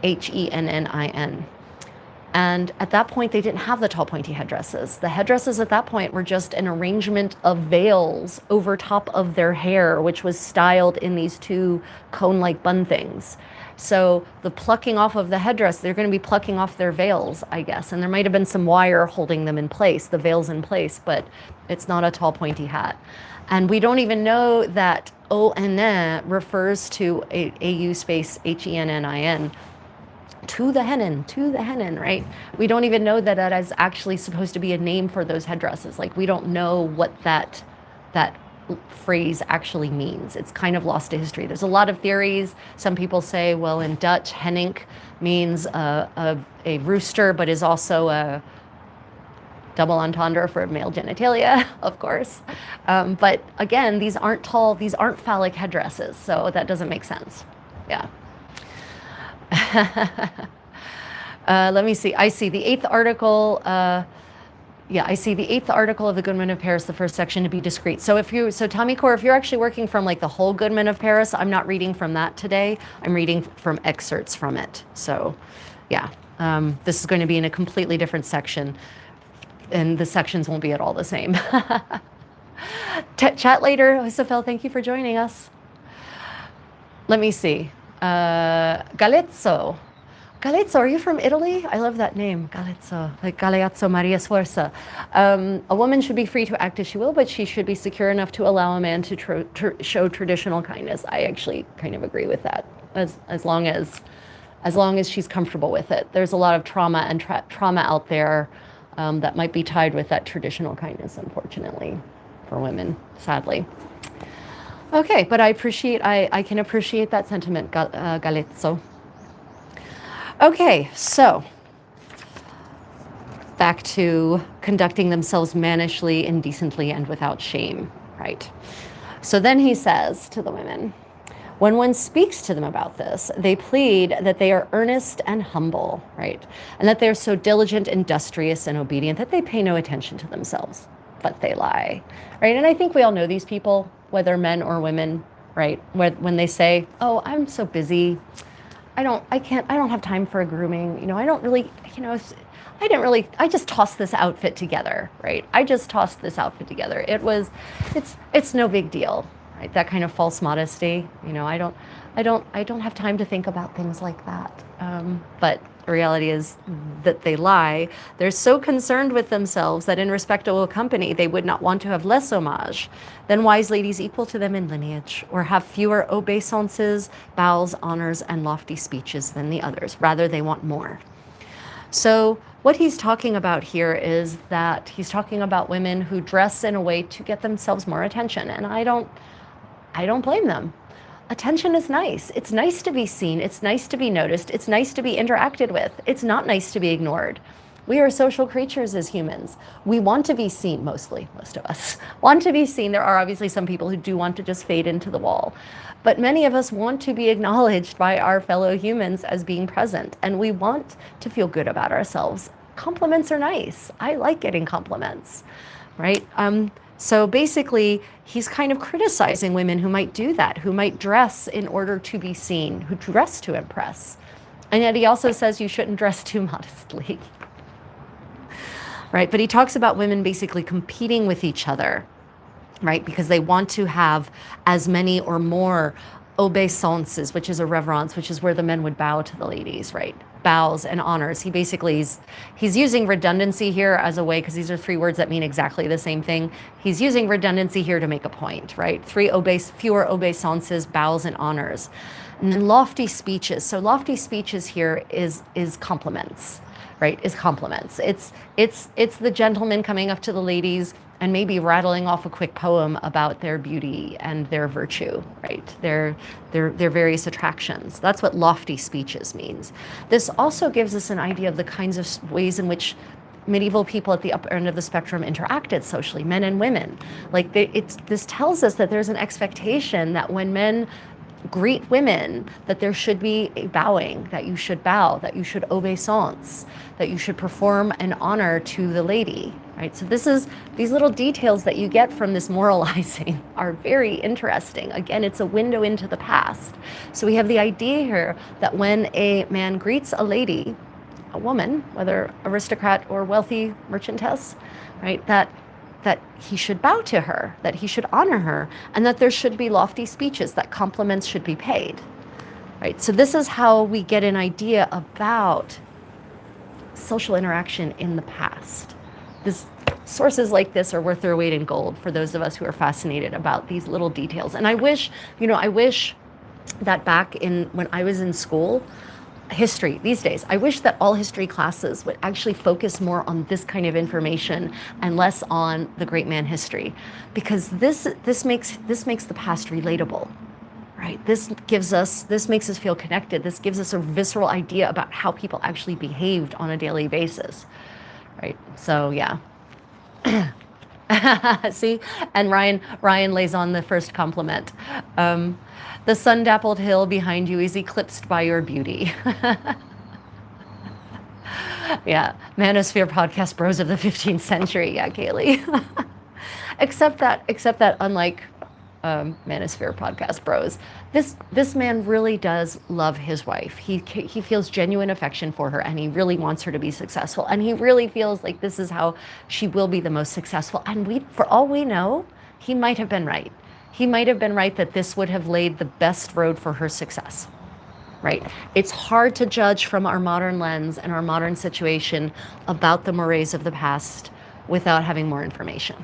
Hennin. And at that point, they didn't have the tall, pointy headdresses. The headdresses at that point were just an arrangement of veils over top of their hair, which was styled in these two cone-like bun things. So the plucking off of the headdress, they're going to be plucking off their veils, I guess. And there might have been some wire holding them in place, the veils in place, but it's not a tall, pointy hat. And we don't even know that Hennin refers to AU space HENNIN, to the hennin, right? We don't even know that that is actually supposed to be a name for those headdresses. Like, we don't know what that phrase actually means. It's kind of lost to history. There's a lot of theories. Some people say, well, in Dutch, hennink means a rooster, but is also a double entendre for male genitalia, of course. But again, these aren't tall, these aren't phallic headdresses, so that doesn't make sense. Yeah. Let me see. I see the 8th article. I see the 8th article of the Goodman of Paris, the first section, to be discreet. So Tommy Core, if you're actually working from like the whole Goodman of Paris, I'm not reading from that today. I'm reading from excerpts from it. So, yeah, this is going to be in a completely different section, and the sections won't be at all the same. Chat later, Isabel. Thank you for joining us. Let me see. Galezzo, are you from Italy? I love that name, Galezzo, like Galeazzo Maria Sforza. A woman should be free to act as she will, but she should be secure enough to allow a man to show traditional kindness. I actually kind of agree with that, as long as she's comfortable with it. There's a lot of trauma and trauma out there that might be tied with that traditional kindness, unfortunately, for women, sadly. Okay, but I can appreciate that sentiment, Galezzo. Okay, so back to conducting themselves mannishly, indecently, and without shame, right? So then he says to the women, when one speaks to them about this, they plead that they are earnest and humble, right? And that they're so diligent, industrious, and obedient that they pay no attention to themselves, but they lie, right? And I think we all know these people, whether men or women, right? When they say, oh, I'm so busy, I don't have time for a grooming, you know, I don't really, you know, I just tossed this outfit together, right? I just tossed this outfit together. It's no big deal, right? That kind of false modesty, you know, I don't have time to think about things like that. But the reality is that they lie. They're so concerned with themselves that in respectable company, they would not want to have less homage than wise ladies equal to them in lineage, or have fewer obeisances, bows, honors, and lofty speeches than the others. Rather, they want more. So what he's talking about here is that he's talking about women who dress in a way to get themselves more attention. And I don't blame them. Attention is nice. It's nice to be seen. It's nice to be noticed. It's nice to be interacted with. It's not nice to be ignored. We are social creatures as humans. We want to be seen, most of us want to be seen. There are obviously some people who do want to just fade into the wall, but many of us want to be acknowledged by our fellow humans as being present, and we want to feel good about ourselves. Compliments are nice. I like getting compliments, right? So basically, he's kind of criticizing women who might do that, who might dress in order to be seen, who dress to impress. And yet he also says you shouldn't dress too modestly, right? But he talks about women basically competing with each other, right? Because they want to have as many or more obeisances, which is a reverence, which is where the men would bow to the ladies, right? Bows and honors. He basically he's using redundancy here as a way, because these are 3 words that mean exactly the same thing. He's using redundancy here to make a point, right? Fewer obeisances, bows, and honors. And then lofty speeches. So lofty speeches here is compliments, right? Is compliments. It's the gentleman coming up to the ladies and maybe rattling off a quick poem about their beauty and their virtue, right? Their various attractions. That's what lofty speeches means. This also gives us an idea of the kinds of ways in which medieval people at the upper end of the spectrum interacted socially, men and women. Like this tells us that there's an expectation that when men greet women, that there should be a bowing, that you should bow, that you should obeisance, that you should perform an honor to the lady, right? So these little details that you get from this moralizing are very interesting. Again, it's a window into the past. So we have the idea here that when a man greets a lady, a woman, whether aristocrat or wealthy merchantess, right, that he should bow to her, that he should honor her, and that there should be lofty speeches, that compliments should be paid, right? So this is how we get an idea about social interaction in the past. Sources like this are worth their weight in gold for those of us who are fascinated about these little details. And I wish that back when I was in school, history these days, I wish that all history classes would actually focus more on this kind of information and less on the great man history, because this makes the past relatable, right? This makes us feel connected. This gives us a visceral idea about how people actually behaved on a daily basis, right? So yeah. See, and Ryan lays on the first compliment. The sun-dappled hill behind you is eclipsed by your beauty. Yeah, Manosphere podcast bros of the 15th century. Yeah, Kaylee. except that unlike Manosphere podcast bros, this man really does love his wife. He feels genuine affection for her, and he really wants her to be successful, and he really feels like this is how she will be the most successful. And for all we know, he might have been right. He might have been right that this would have laid the best road for her success, right? It's hard to judge from our modern lens and our modern situation about the mores of the past without having more information.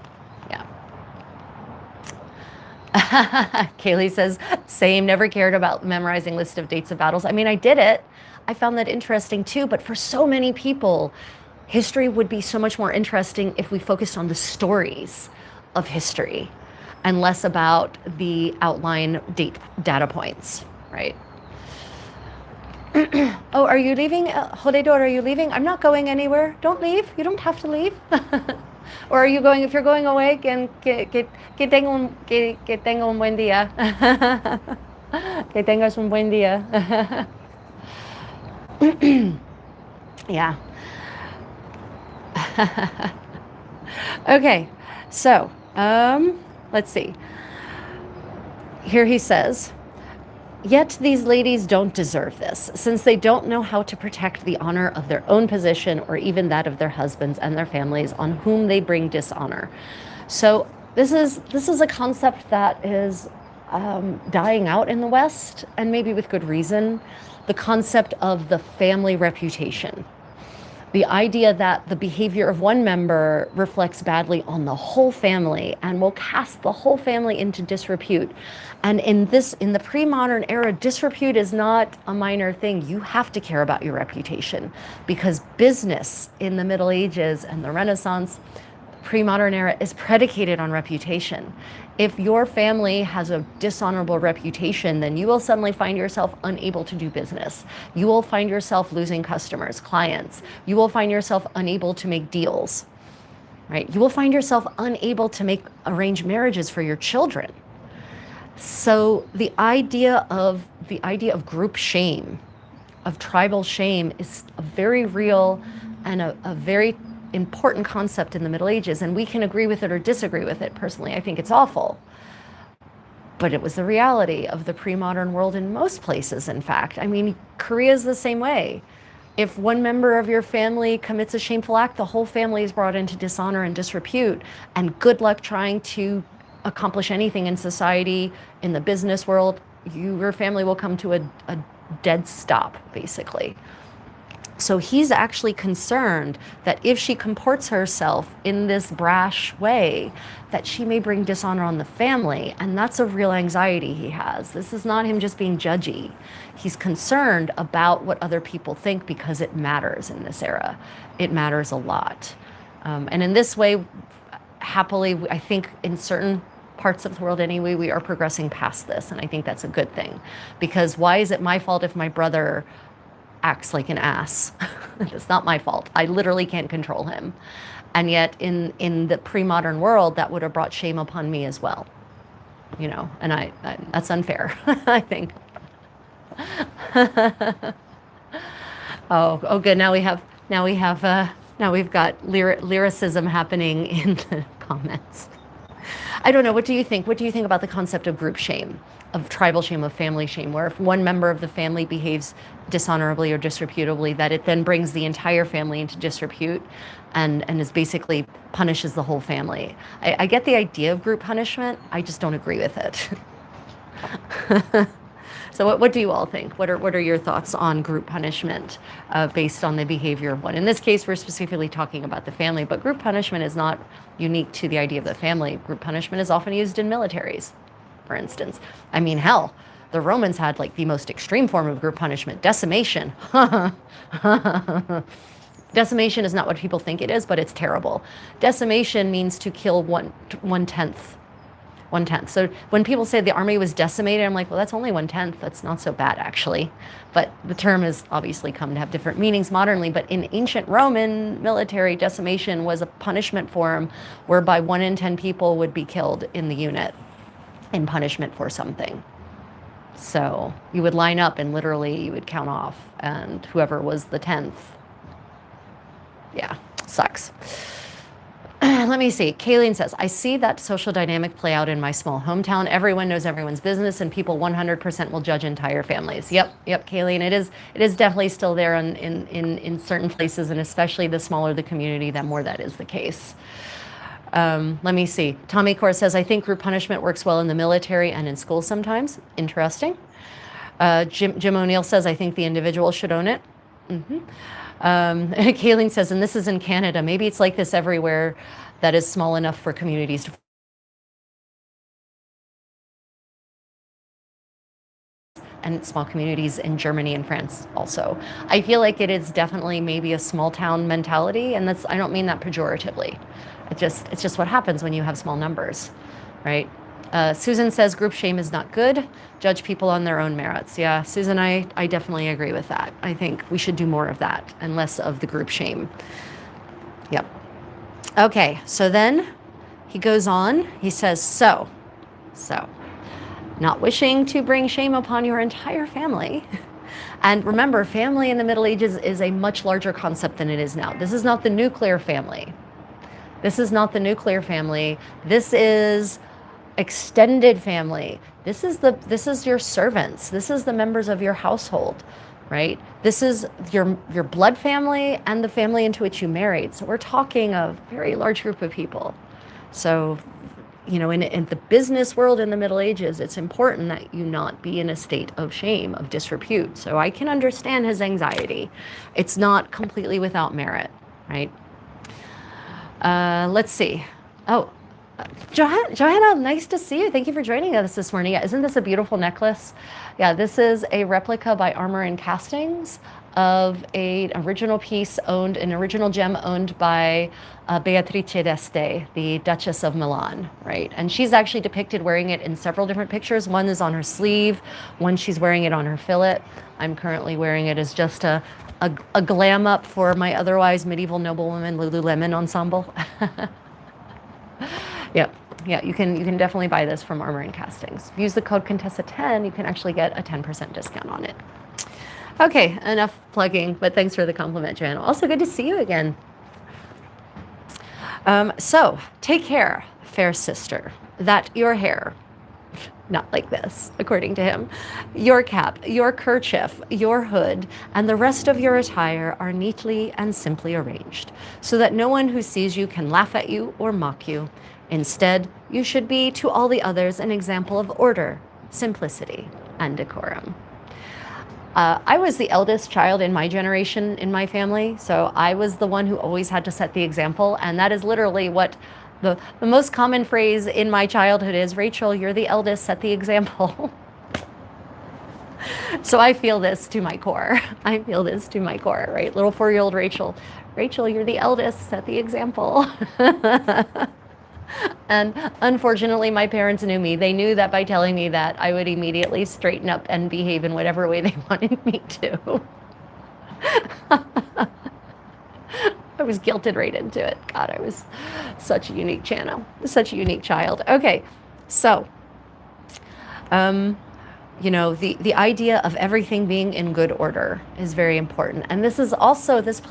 Yeah. Kaylee says, same, never cared about memorizing list of dates of battles. I mean, I did it. I found that interesting too, but for so many people, history would be so much more interesting if we focused on the stories of history and less about the outline data points, right? Oh, are you leaving? Hodedo, are you leaving? I'm not going anywhere. Don't leave. You don't have to leave. Or are you going? If you're going away, que tenga un buen día. Que tengas un buen día. Yeah. Okay, so let's see. Here he says, yet these ladies don't deserve this, since they don't know how to protect the honor of their own position or even that of their husbands and their families on whom they bring dishonor. So this is a concept that is dying out in the West, and maybe with good reason, the concept of the family reputation. The idea that the behavior of one member reflects badly on the whole family and will cast the whole family into disrepute. And in the pre-modern era, disrepute is not a minor thing. You have to care about your reputation, because business in the Middle Ages and the Renaissance, pre-modern era, is predicated on reputation. If your family has a dishonorable reputation, then you will suddenly find yourself unable to do business. You will find yourself losing customers, clients. You will find yourself unable to make deals, right? You will find yourself unable to arrange marriages for your children. So the idea of group shame, of tribal shame, is a very real and a very important concept in the Middle Ages, and we can agree with it or disagree with it. Personally, I think it's awful, but it was the reality of the pre-modern world in most places. In fact, I mean, Korea is the same way. If one member of your family commits a shameful act, the whole family is brought into dishonor and disrepute, and good luck trying to accomplish anything in society, in the business world. Your family will come to a dead stop, basically. So he's actually concerned that if she comports herself in this brash way, that she may bring dishonor on the family. And that's a real anxiety he has. This is not him just being judgy. He's concerned about what other people think, because it matters in this era. It matters a lot. And in this way, happily, I think in certain parts of the world anyway, we are progressing past this. And I think that's a good thing, because why is it my fault if my brother acts like an ass. It's not my fault. I literally can't control him. And yet in the pre-modern world, that would have brought shame upon me as well. You know, and I that's unfair, I think. Oh, good. Now we've got lyricism happening in the comments. I don't know. What do you think? What do you think about the concept of group shame, of tribal shame, of family shame, where if one member of the family behaves dishonorably or disreputably, that it then brings the entire family into disrepute and is basically punishes the whole family? I get the idea of group punishment. I just don't agree with it. So what do you all think? What are your thoughts on group punishment based on the behavior of one? In this case, we're specifically talking about the family, but group punishment is not unique to the idea of the family. Group punishment is often used in militaries, for instance. I mean, hell, the Romans had like the most extreme form of group punishment, decimation. Decimation is not what people think it is, but it's terrible. Decimation means to kill one-tenth. So when people say the army was decimated, I'm like, well, that's only 1/10. That's not so bad, actually. But the term has obviously come to have different meanings modernly. But in ancient Roman military, decimation was a punishment form whereby 1 in 10 people would be killed in the unit in punishment for something. So you would line up and literally you would count off, and whoever was the 10th. Yeah, sucks. Let me see. Kayleen says, I see that social dynamic play out in my small hometown. Everyone knows everyone's business and people 100% will judge entire families. Yep, Kayleen. It is definitely still there in certain places, and especially the smaller the community, the more that is the case. Let me see. Tommy Core says, I think group punishment works well in the military and in schools sometimes. Interesting. Jim O'Neill says, I think the individual should own it. Kayleen says, and this is in Canada, maybe it's like this everywhere that is small enough for communities to. And small communities in Germany and France also. I feel like it is definitely maybe a small town mentality, and I don't mean that pejoratively. It's just what happens when you have small numbers, right? Susan says group shame is not good. Judge people on their own merits. Yeah, Susan, I definitely agree with that. I think we should do more of that and less of the group shame. Yep. Okay, so then he goes on. He says, so, not wishing to bring shame upon your entire family. And remember, family in the Middle Ages is a much larger concept than it is now. This is not the nuclear family. This is not the nuclear family. This is extended family. This is your servants. This is the members of your household, right? This is your blood family and the family into which you married. So we're talking a very large group of people. So, you know, in the business world in the Middle Ages, it's important that you not be in a state of shame, of disrepute. So I can understand his anxiety. It's not completely without merit, right? Let's see. Oh, Johanna, nice to see you. Thank you for joining us this morning. Yeah, isn't this a beautiful necklace? Yeah, this is a replica by Armor and Castings of an original gem owned by Beatrice d'Este, the Duchess of Milan, right? And she's actually depicted wearing it in several different pictures. One is on her sleeve, one she's wearing it on her fillet. I'm currently wearing it as just a glam up for my otherwise medieval noblewoman Lululemon ensemble. Yeah, you can definitely buy this from Armor and Castings. Use the code Contessa 10, you can actually get a 10% discount on it. Okay, enough plugging, but thanks for the compliment, Joanna. Also good to see you again. So, take care, fair sister, that your hair, not like this, according to him, your cap, your kerchief, your hood, and the rest of your attire are neatly and simply arranged, so that no one who sees you can laugh at you or mock you. Instead, you should be to all the others an example of order, simplicity, and decorum. I was the eldest child in my generation in my family, so I was the one who always had to set the example, and that is literally what the most common phrase in my childhood is, Rachel, you're the eldest, set the example. So I feel this to my core. I feel this to my core, right? Little 4-year-old Rachel, you're the eldest, set the example. And unfortunately, my parents knew me. They knew that by telling me that, I would immediately straighten up and behave in whatever way they wanted me to. I was guilted right into it. God, I was such a unique channel, such a unique child. Okay, so, the idea of everything being in good order is very important. And this is also, this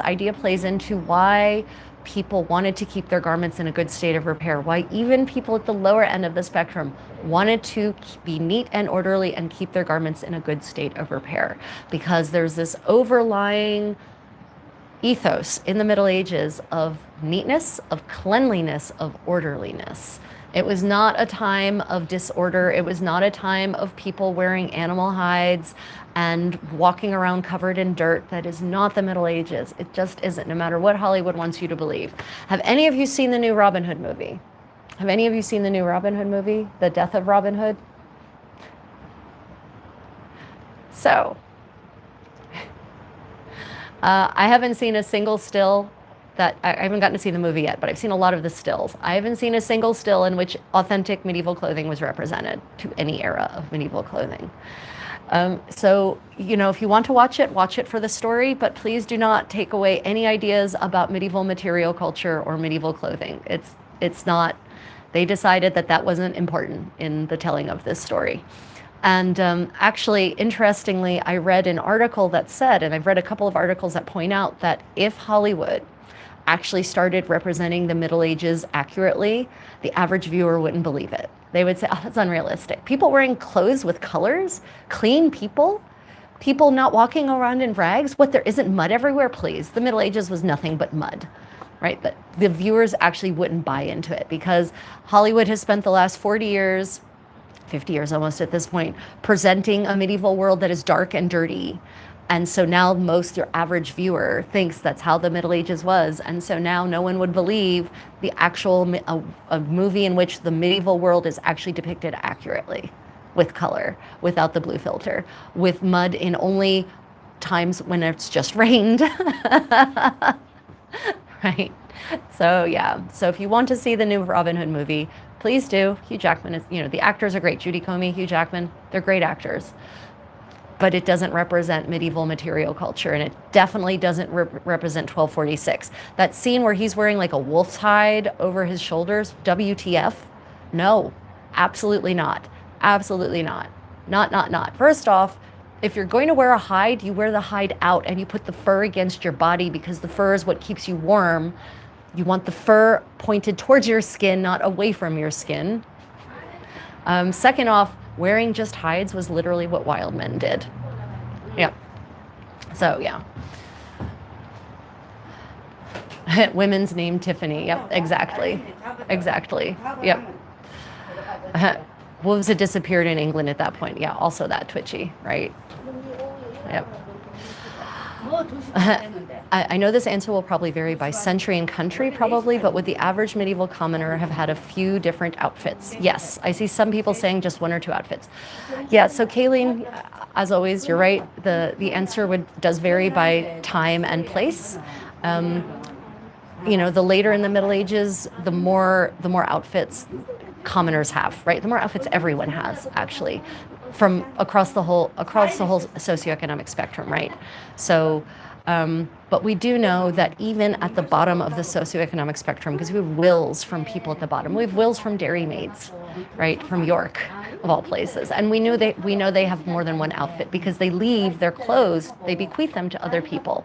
idea plays into why people wanted to keep their garments in a good state of repair, why even people at the lower end of the spectrum wanted to be neat and orderly and keep their garments in a good state of repair. Because there's this overlying ethos in the Middle Ages of neatness, of cleanliness, of orderliness. It was not a time of disorder. It was not a time of people wearing animal hides and walking around covered in dirt. That is not the Middle Ages. It just isn't, no matter what Hollywood wants you to believe. Have any of you seen the new Robin Hood movie? Have any of you seen the new Robin Hood movie, The Death of Robin Hood? So, I haven't seen a single still I haven't gotten to see the movie yet, but I've seen a lot of the stills. I haven't seen a single still in which authentic medieval clothing was represented to any era of medieval clothing. So, if you want to watch it for the story, but please do not take away any ideas about medieval material culture or medieval clothing. It's not, they decided that wasn't important in the telling of this story. And actually, interestingly, I read an article that said, and I've read a couple of articles that point out that if Hollywood actually started representing the Middle Ages accurately, the average viewer wouldn't believe it. They would say, oh, that's unrealistic. People wearing clothes with colors, clean people not walking around in rags. What, there isn't mud everywhere? Please. The Middle Ages was nothing but mud, right? But the viewers actually wouldn't buy into it because Hollywood has spent the last 40 years, 50 years almost at this point, presenting a medieval world that is dark and dirty. And so now your average viewer thinks that's how the Middle Ages was. And so now no one would believe the actual a movie in which the medieval world is actually depicted accurately with color, without the blue filter, with mud in only times when it's just rained. Right? So yeah. So if you want to see the new Robin Hood movie, please do. Hugh Jackman is, the actors are great. Judy Comey, Hugh Jackman, they're great actors. But it doesn't represent medieval material culture, and it definitely doesn't represent 1246. That scene where he's wearing like a wolf's hide over his shoulders, WTF? No, absolutely not. Absolutely not. Not. First off, if you're going to wear a hide, you wear the hide out and you put the fur against your body because the fur is what keeps you warm. You want the fur pointed towards your skin, not away from your skin. Second off, wearing just hides was literally what wild men did. Yeah. So, yeah. Women's name Tiffany. Yep, exactly. Yep. Wolves had disappeared in England at that point. Yeah, also that twitchy, right? Yep. I know this answer will probably vary by century and country, probably, but would the average medieval commoner have had a few different outfits? Yes, I see some people saying just one or two outfits. Yeah, so Kayleen, as always, you're right. The answer does vary by time and place. The later in the Middle Ages, the more outfits commoners have, right? The more outfits everyone has, actually, from across the whole socioeconomic spectrum, right? So, but we do know that even at the bottom of the socioeconomic spectrum, because we have wills from people at the bottom, we have wills from dairymaids, right, from York, of all places, and we know they have more than one outfit because they leave their clothes, they bequeath them to other people.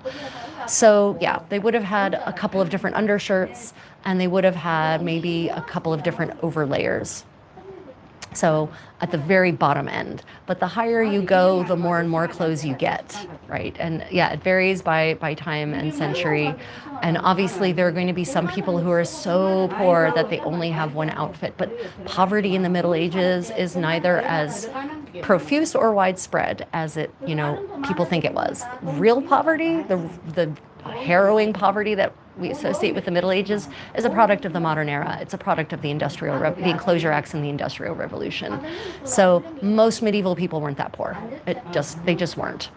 So yeah, they would have had a couple of different undershirts, and they would have had maybe a couple of different overlayers. So at the very bottom end, but the higher you go, the more and more clothes you get, right? And yeah, it varies by time and century. And obviously there are going to be some people who are so poor that they only have one outfit, but poverty in the Middle Ages is neither as profuse or widespread as people think it was. Real poverty, the harrowing poverty that we associate with the Middle Ages, is a product of the modern era. It's a product of the the Enclosure Acts and the Industrial Revolution. So most medieval people weren't that poor. They just weren't.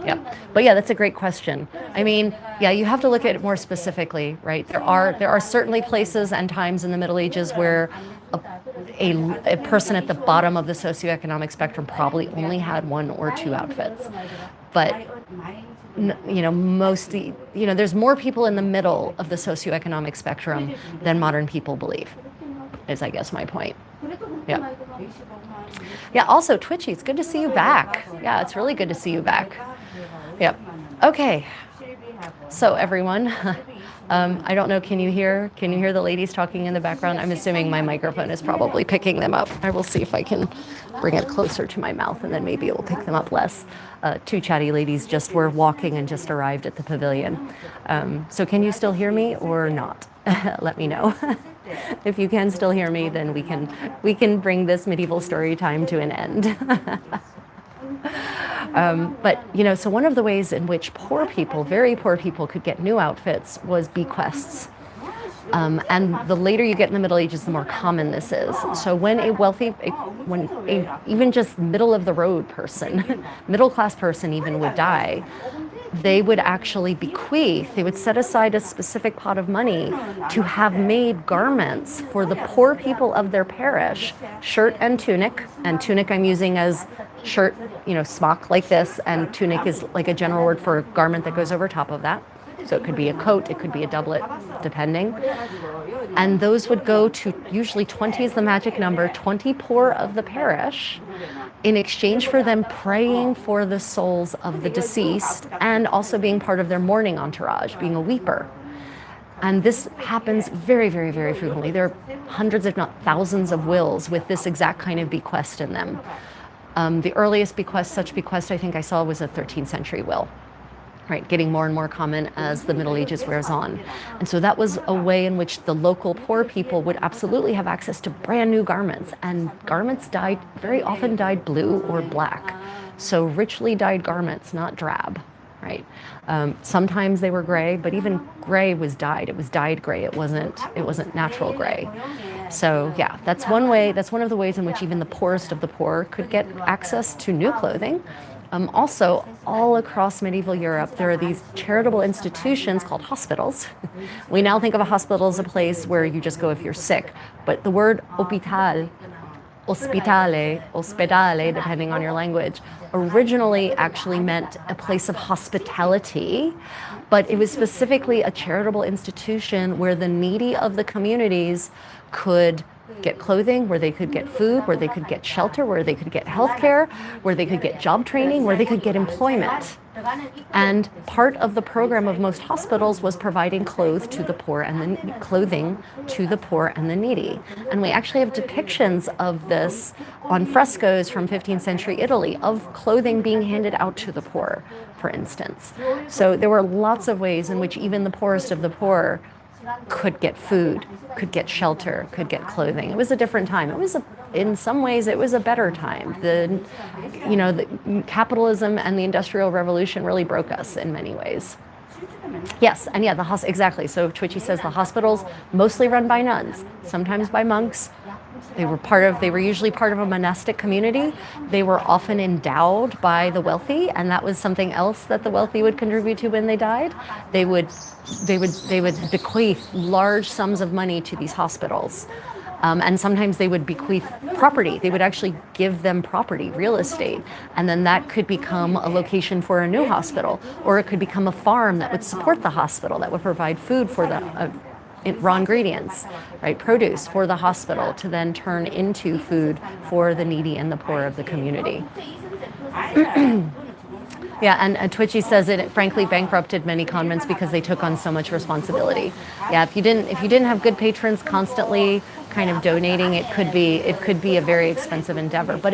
Yeah. But yeah, that's a great question. I mean, yeah, you have to look at it more specifically, right? There are certainly places and times in the Middle Ages where a person at the bottom of the socioeconomic spectrum probably only had one or two outfits. But mostly, there's more people in the middle of the socioeconomic spectrum than modern people believe, is I guess my point. Yeah. Yeah, also Twitchy, it's good to see you back. Yeah, it's really good to see you back. Yep. Okay. So everyone, I don't know, can you hear the ladies talking in the background? I'm assuming my microphone is probably picking them up. I will see if I can bring it closer to my mouth and then maybe it will pick them up less. Two chatty ladies just were walking and just arrived at the pavilion. So can you still hear me or not? Let me know. If you can still hear me, then we can bring this medieval story time to an end. But so one of the ways in which poor people, very poor people, could get new outfits was bequests. And the later you get in the Middle Ages, the more common this is. So when even just middle of the road person, middle class person even would die, they would actually bequeath, they would set aside a specific pot of money to have made garments for the poor people of their parish, shirt and tunic I'm using as shirt, smock like this, and tunic is like a general word for a garment that goes over top of that. So it could be a coat, it could be a doublet, depending. And those would go to, usually 20 is the magic number, 20 poor of the parish, in exchange for them praying for the souls of the deceased and also being part of their mourning entourage, being a weeper. And this happens very, very, very frequently. There are hundreds, if not thousands, of wills with this exact kind of bequest in them. The earliest such bequest I think I saw was a 13th century will. Right, getting more and more common as the Middle Ages wears on. And so that was a way in which the local poor people would absolutely have access to brand new garments. And garments very often dyed blue or black. So richly dyed garments, not drab, right? Sometimes they were gray, but even gray was dyed. It was dyed gray. It wasn't natural gray. So yeah, that's one way. That's one of the ways in which even the poorest of the poor could get access to new clothing. Also, all across medieval Europe, there are these charitable institutions called hospitals. We now think of a hospital as a place where you just go if you're sick, but the word hospital, ospedale, depending on your language, originally actually meant a place of hospitality, but it was specifically a charitable institution where the needy of the communities could get clothing, where they could get food, where they could get shelter, where they could get healthcare, where they could get job training, where they could get employment. And part of the program of most hospitals was providing clothing to the poor and the needy. And we actually have depictions of this on frescoes from 15th century Italy of clothing being handed out to the poor, for instance. So there were lots of ways in which even the poorest of the poor could get food, could get shelter, could get clothing. It was a different time. In some ways, it was a better time. The capitalism and the Industrial Revolution really broke us in many ways. Yes, and yeah, exactly. So Twitchy says the hospitals mostly run by nuns, sometimes by monks. They were usually part of a monastic community. They were often endowed by the wealthy, and that was something else that the wealthy would contribute to when they died. They would bequeath large sums of money to these hospitals. And sometimes they would bequeath property. They would actually give them property, real estate. And then that could become a location for a new hospital, or it could become a farm that would support the hospital, that would provide food for the raw ingredients, right, produce for the hospital to then turn into food for the needy and the poor of the community. Yeah, and Twitchy says it frankly bankrupted many convents because they took on so much responsibility. Yeah, if you didn't have good patrons constantly kind of donating, it could be a very expensive endeavor. But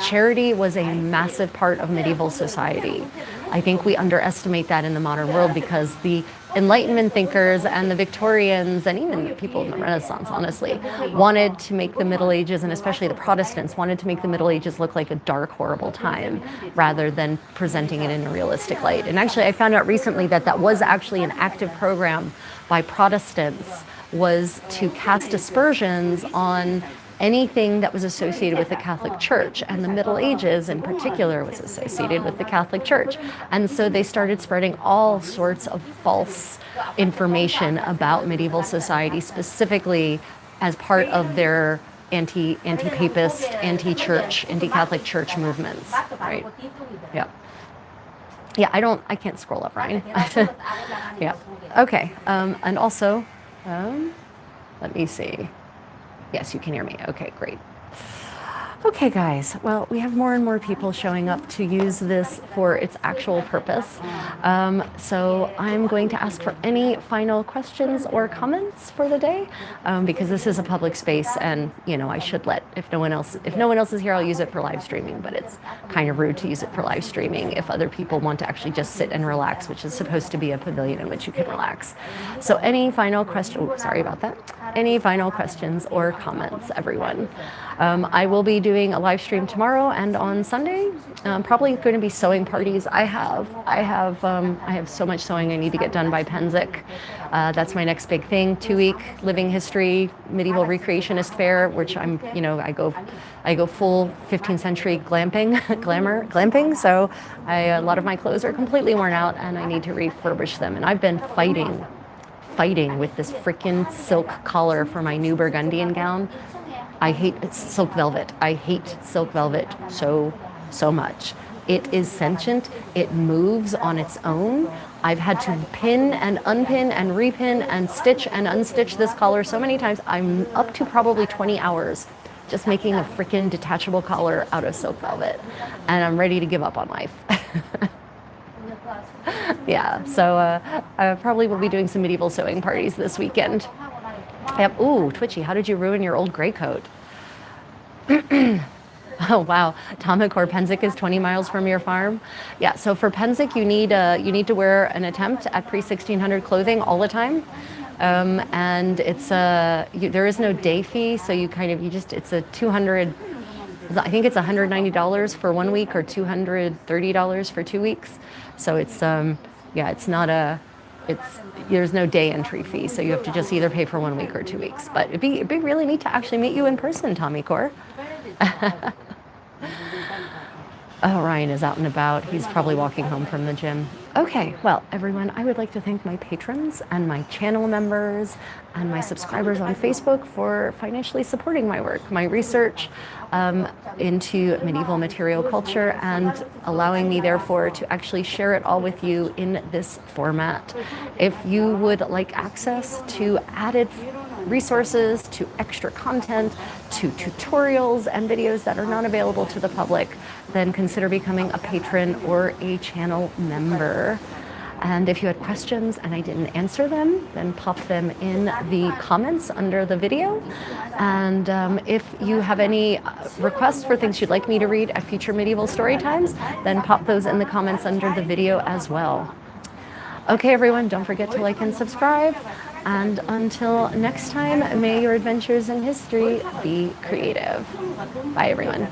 charity was a massive part of medieval society. I think we underestimate that in the modern world because the Enlightenment thinkers and the Victorians and even people in the Renaissance, honestly, wanted to make the Middle Ages, and especially the Protestants, wanted to make the Middle Ages look like a dark, horrible time rather than presenting it in a realistic light. And actually, I found out recently that was actually an active program by Protestants, was to cast aspersions on anything that was associated with the Catholic Church, and the Middle Ages in particular was associated with the Catholic Church. And so they started spreading all sorts of false information about medieval society, specifically as part of their anti-papist, anti-church, anti-Catholic church movements, right? Yeah. Yeah, I can't scroll up, Ryan. Yeah. Okay. And also, let me see. Yes, you can hear me. Okay, great. Okay, guys. Well, we have more and more people showing up to use this for its actual purpose. So I'm going to ask for any final questions or comments for the day, because this is a public space, and I should let if no one else is here, I'll use it for live streaming. But it's kind of rude to use it for live streaming if other people want to actually just sit and relax, which is supposed to be a pavilion in which you can relax. So any final question? Oh, sorry about that. Any final questions or comments, everyone? I will be doing a live stream tomorrow and on Sunday. Probably going to be sewing parties. I have so much sewing I need to get done by Penzic. That's my next big thing. 2-week living history medieval recreationist fair, which I go full 15th century glamping. So a lot of my clothes are completely worn out and I need to refurbish them. And I've been fighting with this freaking silk collar for my new Burgundian gown. I hate silk velvet. I hate silk velvet so much. It is sentient. It moves on its own. I've had to pin and unpin and repin and stitch and unstitch this collar so many times. I'm up to probably 20 hours just making a freaking detachable collar out of silk velvet. And I'm ready to give up on life. Yeah, so I probably will be doing some medieval sewing parties this weekend. Yep. Ooh, Twitchy, how did you ruin your old gray coat? Oh, wow. Tomahawk Penzic is 20 miles from your farm. Yeah, so for Penzic, you need to wear an attempt at pre-1600 clothing all the time. And it's there is no day fee, so it's a 200, I think it's $190 for 1 week or $230 for 2 weeks. So it's there's no day entry fee, so you have to just either pay for 1 week or 2 weeks. But it'd be really neat to actually meet you in person, Tommy Core. Oh, Ryan is out and about. He's probably walking home from the gym. Okay, well, everyone, I would like to thank my patrons and my channel members and my subscribers on Facebook for financially supporting my work, my research into medieval material culture, and allowing me, therefore, to actually share it all with you in this format. If you would like access to added resources, to extra content, to tutorials and videos that are not available to the public, then consider becoming a patron or a channel member. And if you had questions and I didn't answer them, then pop them in the comments under the video. And if you have any requests for things you'd like me to read at future medieval story times, then pop those in the comments under the video as well. Okay, everyone, don't forget to like and subscribe. And until next time, may your adventures in history be creative. Bye, everyone.